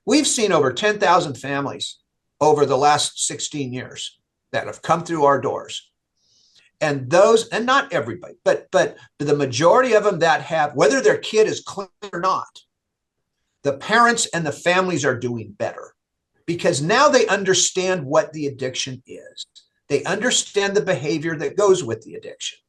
we've seen over 10,000 families over the last 16 years that have come through our doors. And those, and not everybody, but the majority of them that have, whether their kid is clean or not, the parents and the families are doing better, because now they understand what the addiction is. They understand the behavior that goes with the addiction.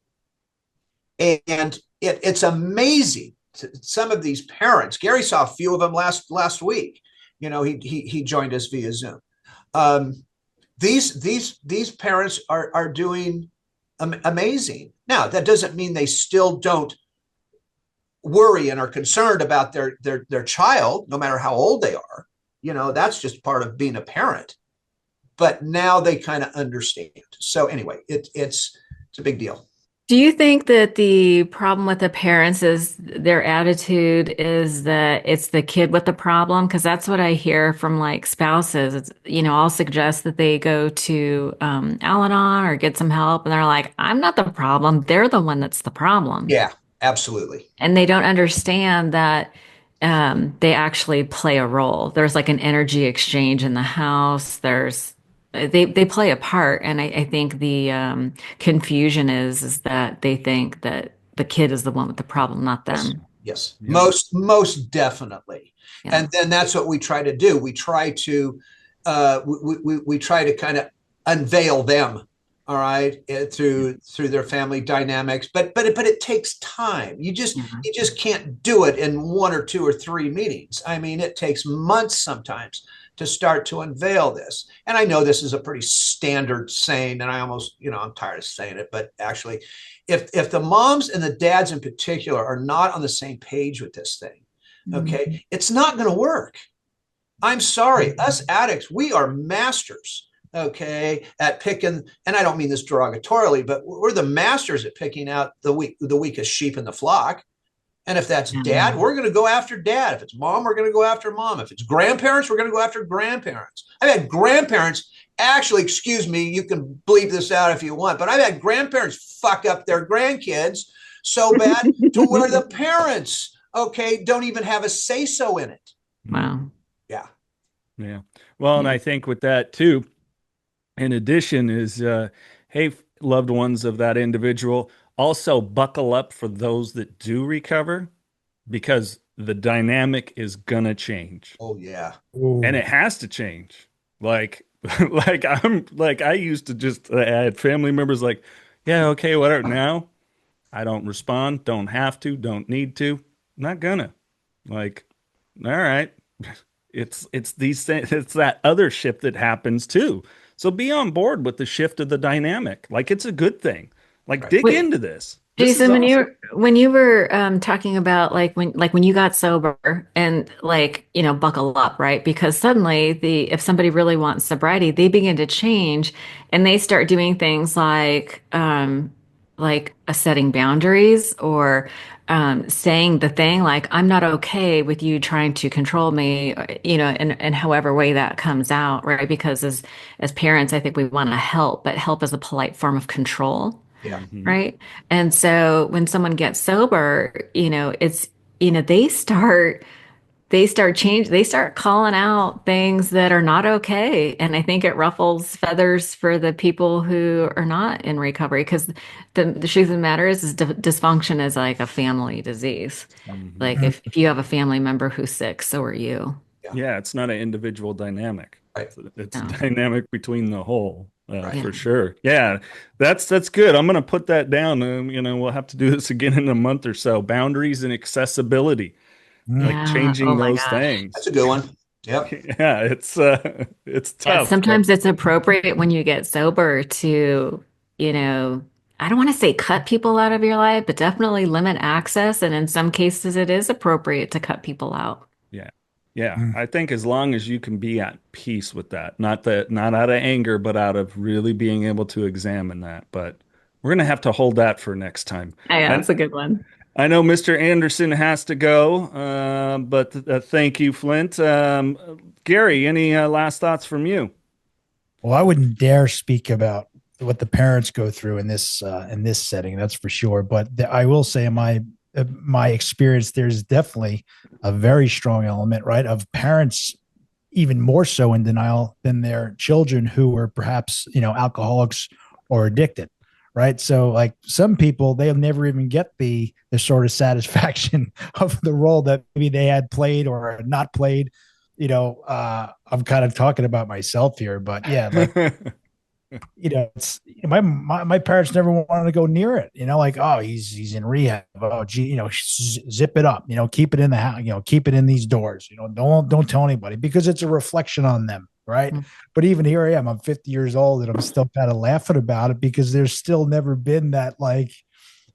And it's amazing. Some of these parents, Gary saw a few of them last week. He joined us via Zoom. These parents are doing amazing. Now, that doesn't mean they still don't worry and are concerned about their child, no matter how old they are. That's just part of being a parent. But now they kind of understand. So anyway, it's a big deal. Do you think that the problem with the parents is their attitude is that it's the kid with the problem? Because that's what I hear from like spouses. It's, I'll suggest that they go to Al-Anon or get some help, and they're like, I'm not the problem. They're the one that's the problem. Yeah, absolutely. And they don't understand that they actually play a role. There's like an energy exchange in the house. They play a part, and I think the confusion is that they think that the kid is the one with the problem, not them. Yes. Yeah. Most definitely. Yeah. And then that's what we try to do. We try to we try to kind of unveil them, all right, through their family dynamics. But it takes time. You just can't do it in 1 or 2 or 3 meetings. I mean, it takes months sometimes to start to unveil this. And I know this is a pretty standard saying, and I almost, I'm tired of saying it, but actually, if the moms and the dads in particular are not on the same page with this thing, okay, it's not going to work. I'm sorry, us addicts, we are masters, okay, at picking, and I don't mean this derogatorily, but we're the masters at picking out the weakest sheep in the flock. And if that's dad, we're going to go after dad. If it's mom, we're going to go after mom. If it's grandparents, we're going to go after grandparents. I've had grandparents, actually, excuse me, you can bleep this out if you want, but I've had grandparents fuck up their grandkids so bad to where the parents, okay, don't even have a say-so in it. Wow. Yeah. Yeah. Well, and I think with that too, in addition is, hey, loved ones of that individual, also buckle up for those that do recover, because the dynamic is gonna change. Oh yeah. Ooh. And it has to change. Like, I used to just, I had family members like, yeah, okay, whatever. Now I don't respond, don't have to, don't need to, not gonna. Like, all right. It's these things, it's that other shift that happens too. So be on board with the shift of the dynamic. Like, it's a good thing. Like, Right. dig into this. This Jason, is awesome. when you were talking about when you got sober and buckle up, right? Because suddenly if somebody really wants sobriety, they begin to change and they start doing things like setting boundaries or saying the thing like, I'm not okay with you trying to control me, in however way that comes out, right? Because as parents, I think we want to help, but help is a polite form of control. Yeah. Right. And so when someone gets sober, it's, they start calling out things that are not okay. And I think it ruffles feathers for the people who are not in recovery, because the truth of the matter is dysfunction is like a family disease. Like if you have a family member who's sick, so are you. Yeah, it's not an individual dynamic. Right. It's No. a dynamic between the whole, Right. for sure. Yeah, that's good. I'm going to put that down. We'll have to do this again in a month or so. Boundaries and accessibility, like Yeah. changing Oh my those gosh. things. That's a good one. Yep. Yeah, it's Yeah, tough. sometimes it's appropriate when you get sober to, I don't want to say cut people out of your life, but definitely limit access. And in some cases, it is appropriate to cut people out. Yeah. Yeah. I think as long as you can be at peace with that, not out of anger, but out of really being able to examine that. But we're going to have to hold that for next time. Yeah, And that's a good one. I know Mr. Andersen has to go, but thank you, Flint. Gary, any last thoughts from you? Well, I wouldn't dare speak about what the parents go through in this setting. That's for sure. But I will say, in my experience, there's definitely a very strong element, right, of parents even more so in denial than their children who were perhaps alcoholics or addicted, right? So like some people, they'll never even get the sort of satisfaction of the role that maybe they had played or not played. I'm kind of talking about myself here, but yeah, like it's my parents never wanted to go near it. Like, oh, he's in rehab. Oh, gee, zip it up. Keep it in the house. Keep it in these doors. Don't tell anybody, because it's a reflection on them, right? Mm. But even here I am. I'm 50 years old, and I'm still kind of laughing about it because there's still never been that like,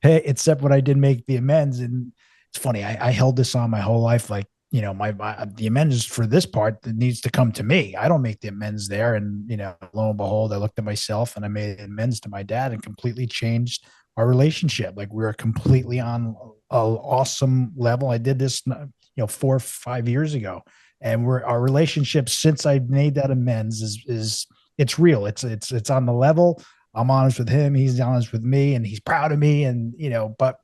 hey, except when I did make the amends. And it's funny. I held this on my whole life. Like the amends for this part that needs to come to me. I don't make the amends there. And, lo and behold, I looked at myself and I made amends to my dad and completely changed our relationship. Like we were completely on an awesome level. I did this, 4 or 5 years ago, and our relationship since I made that amends is it's real. It's on the level. I'm honest with him. He's honest with me, and he's proud of me. And, but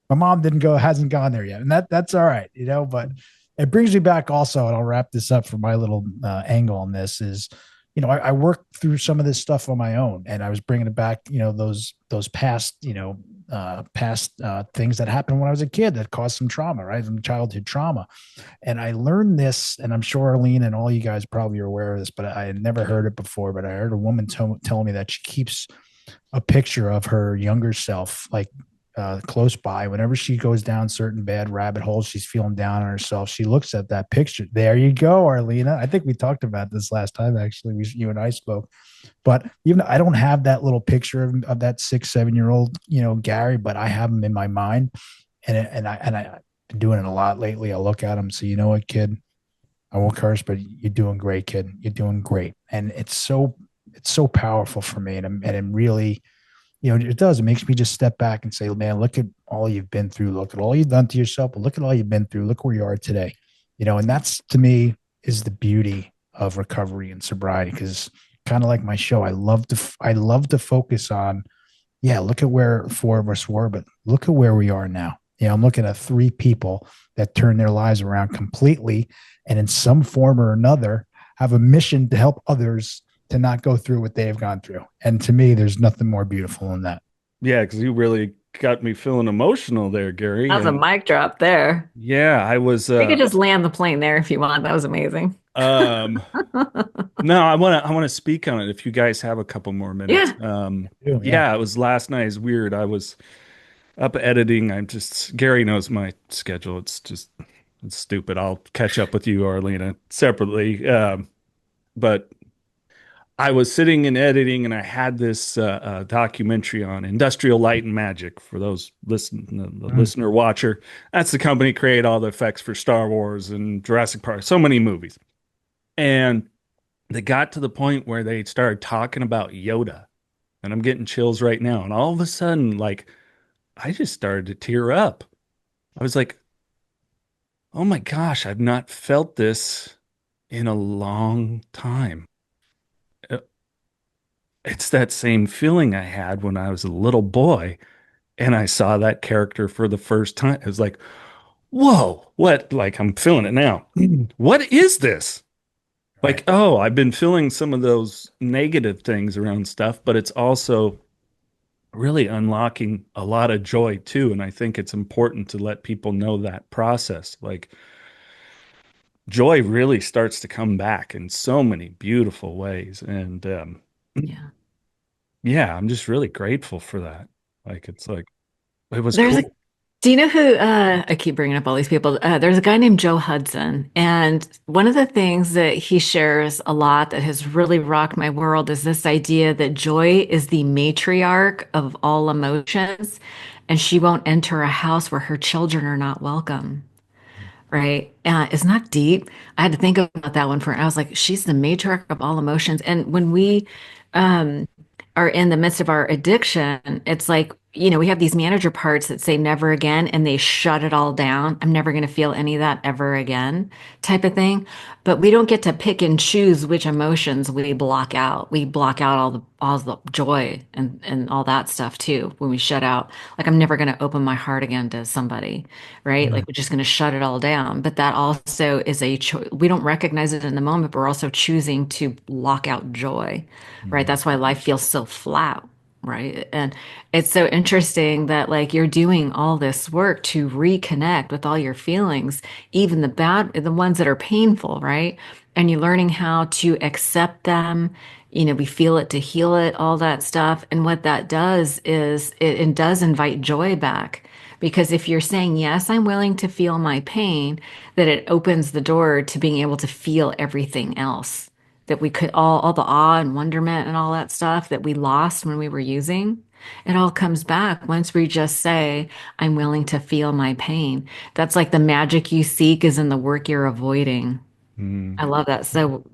my mom hasn't gone there yet. And that's all right, but it brings me back also, and I'll wrap this up for my little angle on this is, I worked through some of this stuff on my own, and I was bringing it back, those past, things that happened when I was a kid that caused some trauma, right? Some childhood trauma. And I learned this, and I'm sure Arlene and all you guys probably are aware of this, but I had never heard it before, but I heard a woman tell me that she keeps a picture of her younger self, like close by. Whenever she goes down certain bad rabbit holes, she's feeling down on herself, she looks at that picture. There you go, Arlina. I think we talked about this last time, actually. You and I spoke. But even I don't have that little picture of that 6-7-year-old, Gary, but I have him in my mind. And I've been doing it a lot lately. I look at him and say, you know what, kid? I won't curse, but you're doing great, kid. You're doing great. And it's so powerful for me. And I'm really, it makes me just step back and say, man, look at all you've been through. Look at all you've done to yourself, but look at all you've been through. Look where you are today. And that's, to me, is the beauty of recovery and sobriety. Because kind of like my show, I love to focus on, look at where 4 of us were, but look at where we are now. I'm looking at 3 people that turn their lives around completely, and in some form or another have a mission to help others to not go through what they've gone through. And to me, there's nothing more beautiful than that. Yeah, because you really got me feeling emotional there, Gary. That was a mic drop there. Yeah, I was. You could just land the plane there if you want. That was amazing. No, I want to speak on it if you guys have a couple more minutes. Yeah. It was last night. It's weird. I was up editing. Gary knows my schedule. It's stupid. I'll catch up with you, Arlina, separately. But I was sitting and editing, and I had this documentary on Industrial Light and Magic. For those listener watcher, that's the company created all the effects for Star Wars and Jurassic Park, so many movies. And they got to the point where they started talking about Yoda, and I'm getting chills right now. And all of a sudden, like, I just started to tear up. I was like, oh my gosh, I've not felt this in a long time. It's that same feeling I had when I was a little boy and I saw that character for the first time. It was like, whoa, what? Like, I'm feeling it now. What is this? Like, oh, I've been feeling some of those negative things around stuff, but it's also really unlocking a lot of joy too. And I think it's important to let people know that process. Like, joy really starts to come back in so many beautiful ways. And, I'm just really grateful for that. Like, it was cool. Do you know who, I keep bringing up all these people. There's a guy named Joe Hudson. And one of the things that he shares a lot that has really rocked my world is this idea that joy is the matriarch of all emotions. And she won't enter a house where her children are not welcome. Right. Isn't that deep? I had to think about that one I was like, she's the matriarch of all emotions. And when we are in the midst of our addiction, it's like, we have these manager parts that say never again, and they shut it all down. I'm never going to feel any of that ever again type of thing. But we don't get to pick and choose which emotions we block out. We block out all the joy and all that stuff too when we shut out. Like, I'm never going to open my heart again to somebody, right? Like, we're just going to shut it all down. But that also is a choice. We don't recognize it in the moment, but we're also choosing to block out joy, right? That's why life feels so flat. Right. And it's so interesting that, like, you're doing all this work to reconnect with all your feelings, even the ones that are painful. Right. And you're learning how to accept them. We feel it to heal it, all that stuff. And what that does is it does invite joy back. Because if you're saying, yes, I'm willing to feel my pain, that it opens the door to being able to feel everything else. That we could all the awe and wonderment and all that stuff that we lost when we were using. It all comes back once we just say, I'm willing to feel my pain. That's like the magic you seek is in the work you're avoiding. Mm. I love that. So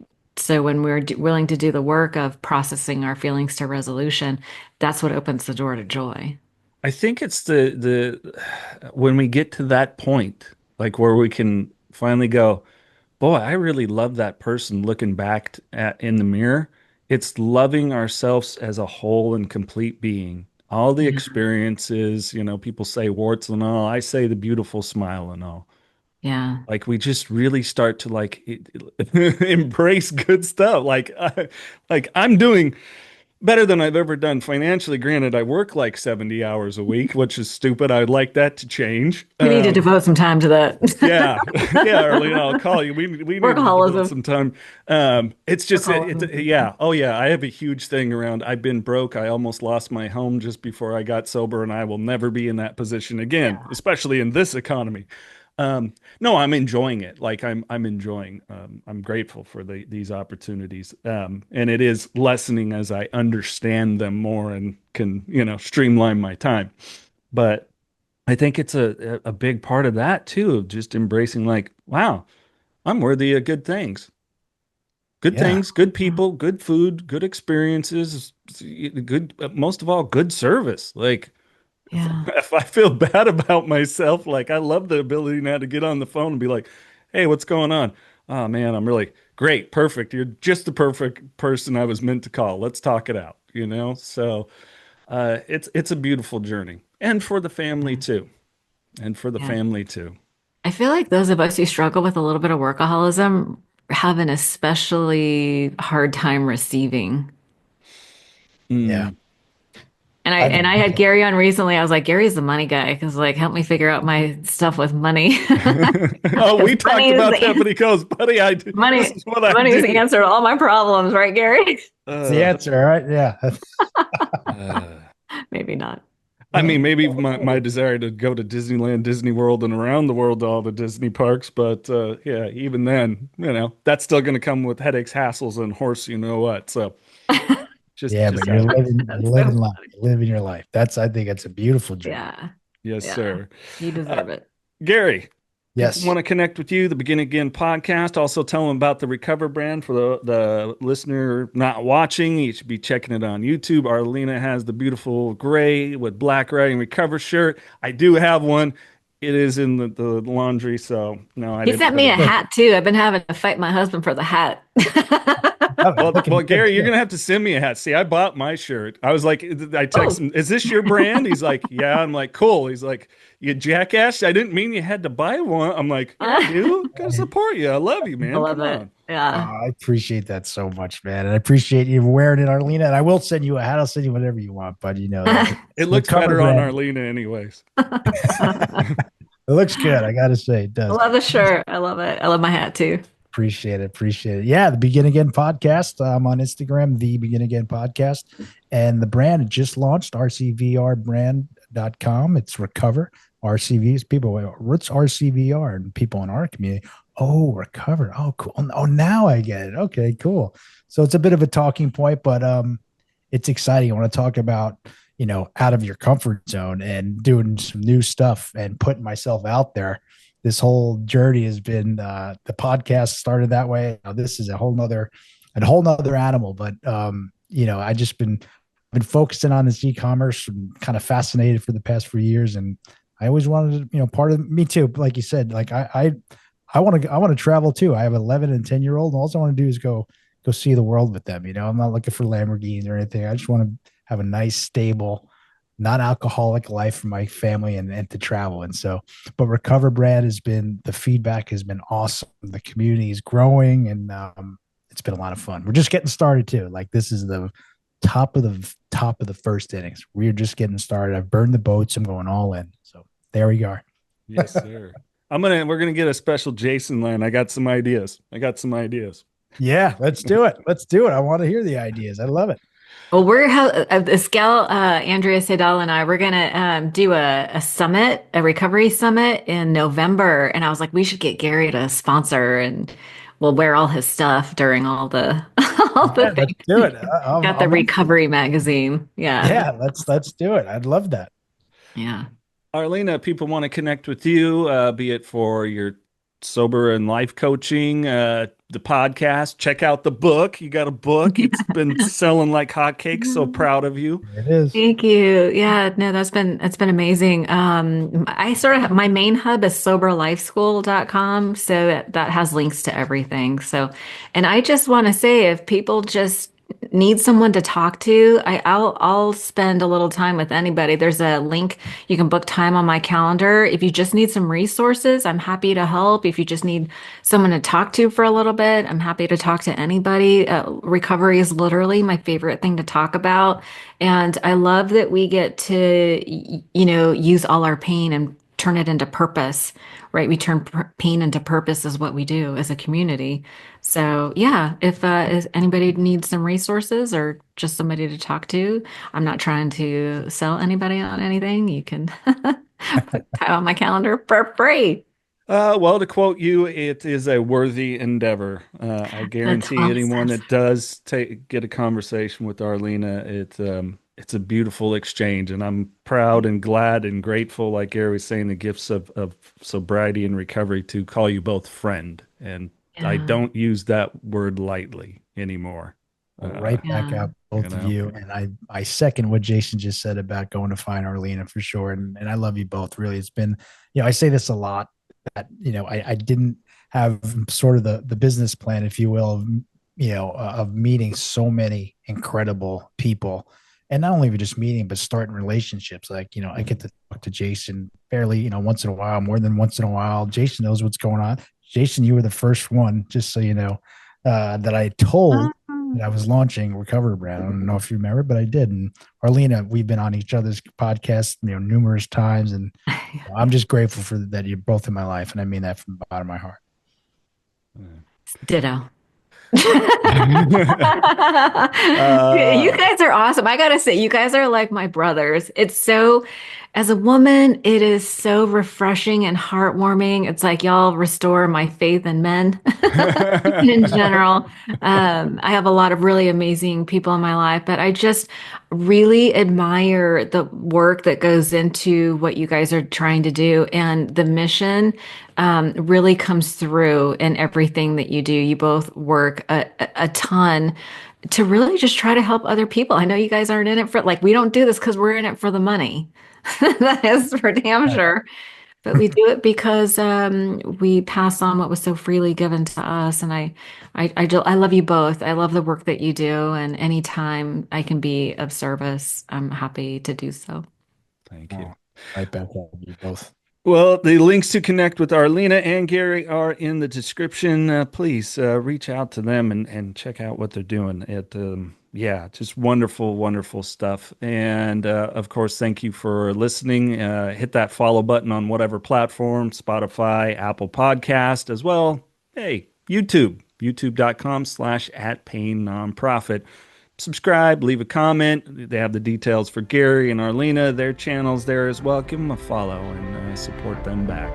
when we're willing to do the work of processing our feelings to resolution, that's what opens the door to joy. I think it's the when we get to that point, like where we can finally go, boy, I really love that person looking back at in the mirror. It's loving ourselves as a whole and complete being. All the Yeah. experiences, people say warts and all. I say the beautiful smile and all. Yeah. Like we just really start to embrace good stuff. Like I'm doing better than I've ever done financially. Granted, I work like 70 hours a week, which is stupid. I'd like that to change. We need to devote some time to that. Yeah, yeah, Arlene, I'll call you. We need to devote Workaholism. some time. It's just yeah. Oh yeah, I have a huge thing around. I've been broke. I almost lost my home just before I got sober, and I will never be in that position again, Yeah. especially in this economy. No, I'm enjoying it. Like I'm enjoying. I'm grateful for these opportunities, and it is lessening as I understand them more and can streamline my time. But I think it's a big part of that too, of just embracing like, wow, I'm worthy of good things. Good Yeah. things, good people, good food, good experiences, good, most of all, good service. Like if, Yeah. if I feel bad about myself, like I love the ability now to get on the phone and be like, hey, what's going on? Oh man, I'm really great, perfect. You're just the perfect person I was meant to call. Let's talk it out, So it's a beautiful journey. And for the family Yeah. too. And for the Yeah. family too. I feel like those of us who struggle with a little bit of workaholism have an especially hard time receiving. Yeah. Mm. I've And I had Gary on recently. I was like, Gary's the money guy because like help me figure out my stuff with money. Oh, Because we talked about that, but he goes, buddy, this is what I money is the do. answer to all my problems, right, Gary? That's the Uh, answer, right? Yeah. uh, Maybe not. I mean, maybe my desire to go to Disneyland, Disney World, and around the world to all the Disney parks, but yeah, even then, that's still going to come with headaches, hassles, and horse, you know what? So Yeah, just but how you're it is. That's living so life, funny. living your life. I think it's a beautiful journey. Yeah. Yes, Yeah. sir. You Uh, deserve it. Gary, people Yes. want to connect with you, the Begin Again podcast. Also tell them about the Recover brand for the listener not watching. You should be checking it on YouTube. Arlina has the beautiful gray with black writing Recover shirt. I do have one. It is in the laundry, so no, I He didn't sent put me it a in. hat too. I've been having to fight my husband for the hat. Oh, Well, looking well, good Gary, you're too. gonna have to send me a hat. See, I bought my shirt. I was like, I text Oh, him, "Is this your brand?" He's like, "Yeah." I'm like, "Cool." He's like, "You jackass! I didn't mean you had to buy one." I'm like, "Yeah, I do. Gotta support you. I love you, I man. love Come it. on." Yeah. I appreciate that so much, man. And I appreciate you wearing it, Arlena. And I will send you a hat. I'll send you whatever you want, but that It the looks cover better on brand. Arlena, anyways. It looks good. I gotta say, it I does. love the shirt. I love it. I love my hat too. Appreciate it. Appreciate it. Yeah, the Begin Again podcast. I'm on Instagram, the Begin Again podcast. And the brand just launched, rcvrbrand.com. It's Recover. RCVs. People, what's RCVR? And people in our community, oh, Recover. Oh, cool. Oh, now I get it. Okay, cool. So it's a bit of a talking point, but it's exciting. I want to talk about, out of your comfort zone and doing some new stuff and putting myself out there. This whole journey has been the podcast started that way. Now, this is a whole nother animal, but I just been focusing on this e-commerce and kind of fascinated for the past few years. And I always wanted to, part of me too, like you said, like I want to travel too. I have 11 and 10-year-old. All I want to do is go see the world with them. I'm not looking for Lamborghinis or anything. I just want to have a nice, stable, non-alcoholic life for my family and to travel. And so, but Recover brand the feedback has been awesome. The community is growing and it's been a lot of fun. We're just getting started too. Like this is the top of the first innings. We're just getting started. I've burned the boats. I'm going all in. So there we are. Yes, sir. We're gonna get a special Jason line. I got some ideas. Yeah, let's do it. I want to hear the ideas. I love it. Well, this gal, Andrea Sedal and I, we're going to do a summit, a recovery summit in November. And I was like, we should get Gary to sponsor and we'll wear all his stuff during all the all the Yeah, let's things. do it. Got the recovery magazine. Yeah. Yeah, let's do it. I'd love that. Yeah. Arlina, people want to connect with you, be it for your sober and life coaching, the podcast. Check out the book. You got a book. It's been selling like hotcakes. So proud of you. There it is. Thank you. Yeah, no, it's been amazing. I sort of my main hub is soberlifeschool.com, so that has links to everything. So, and I just want to say if people just need someone to talk to, I'll spend a little time with anybody. There's a link you can book time on my calendar. If you just need some resources, I'm happy to help. If you just need someone to talk to for a little bit, I'm happy to talk to anybody. Recovery is literally my favorite thing to talk about. And I love that we get to, use all our pain and turn it into purpose, right? We turn pain into purpose is what we do as a community. So yeah, if anybody needs some resources or just somebody to talk to, I'm not trying to sell anybody on anything. You can put time on my calendar for free. Well, to quote you, it is a worthy endeavor. I guarantee anyone that does get a conversation with Arlina, it's a beautiful exchange, and I'm proud and glad and grateful, like Gary was saying, the gifts of sobriety and recovery, to call you both friend. And I don't use that word lightly anymore. Right back out, both of you. And I second what Jason just said about going to find Arlina for sure. And I love you both. Really, it's been, I say this a lot, that I didn't have sort of the business plan, if you will, of meeting so many incredible people, and not only just meeting but starting relationships. Like, I get to talk to Jason fairly once in a while, more than once in a while. Jason knows what's going on. Jason, you were the first one, just so you know, that I told that I was launching Recovery Brand. I don't know if you remember, but I did. And Arlina, we've been on each other's podcast, numerous times, and I'm just grateful for that. You're both in my life, and I mean that from the bottom of my heart. Ditto. You guys are awesome. I gotta say, you guys are like my brothers. As a woman, it is so refreshing and heartwarming. It's like y'all restore my faith in men in general. I have a lot of really amazing people in my life, but I just really admire the work that goes into what you guys are trying to do, and the mission really comes through in everything that you do. You both work a ton to really just try to help other people. I know you guys aren't in it for, like, we don't do this because we're in it for the money. That is for damn sure. But we do it because we pass on what was so freely given to us. And I love you both. I love the work that you do. And anytime I can be of service, I'm happy to do so. Thank you. Right back at you both. Well, the links to connect with Arlina and Gary are in the description. Please reach out to them and check out what they're doing. Just wonderful, wonderful stuff. And of course, thank you for listening. Hit that follow button on whatever platform, Spotify, Apple Podcast, as well. Hey, youtube.com/@painnonprofit. Subscribe, leave a comment. They have the details for Gary and Arlina, their channels there as well. Give them a follow and support them back.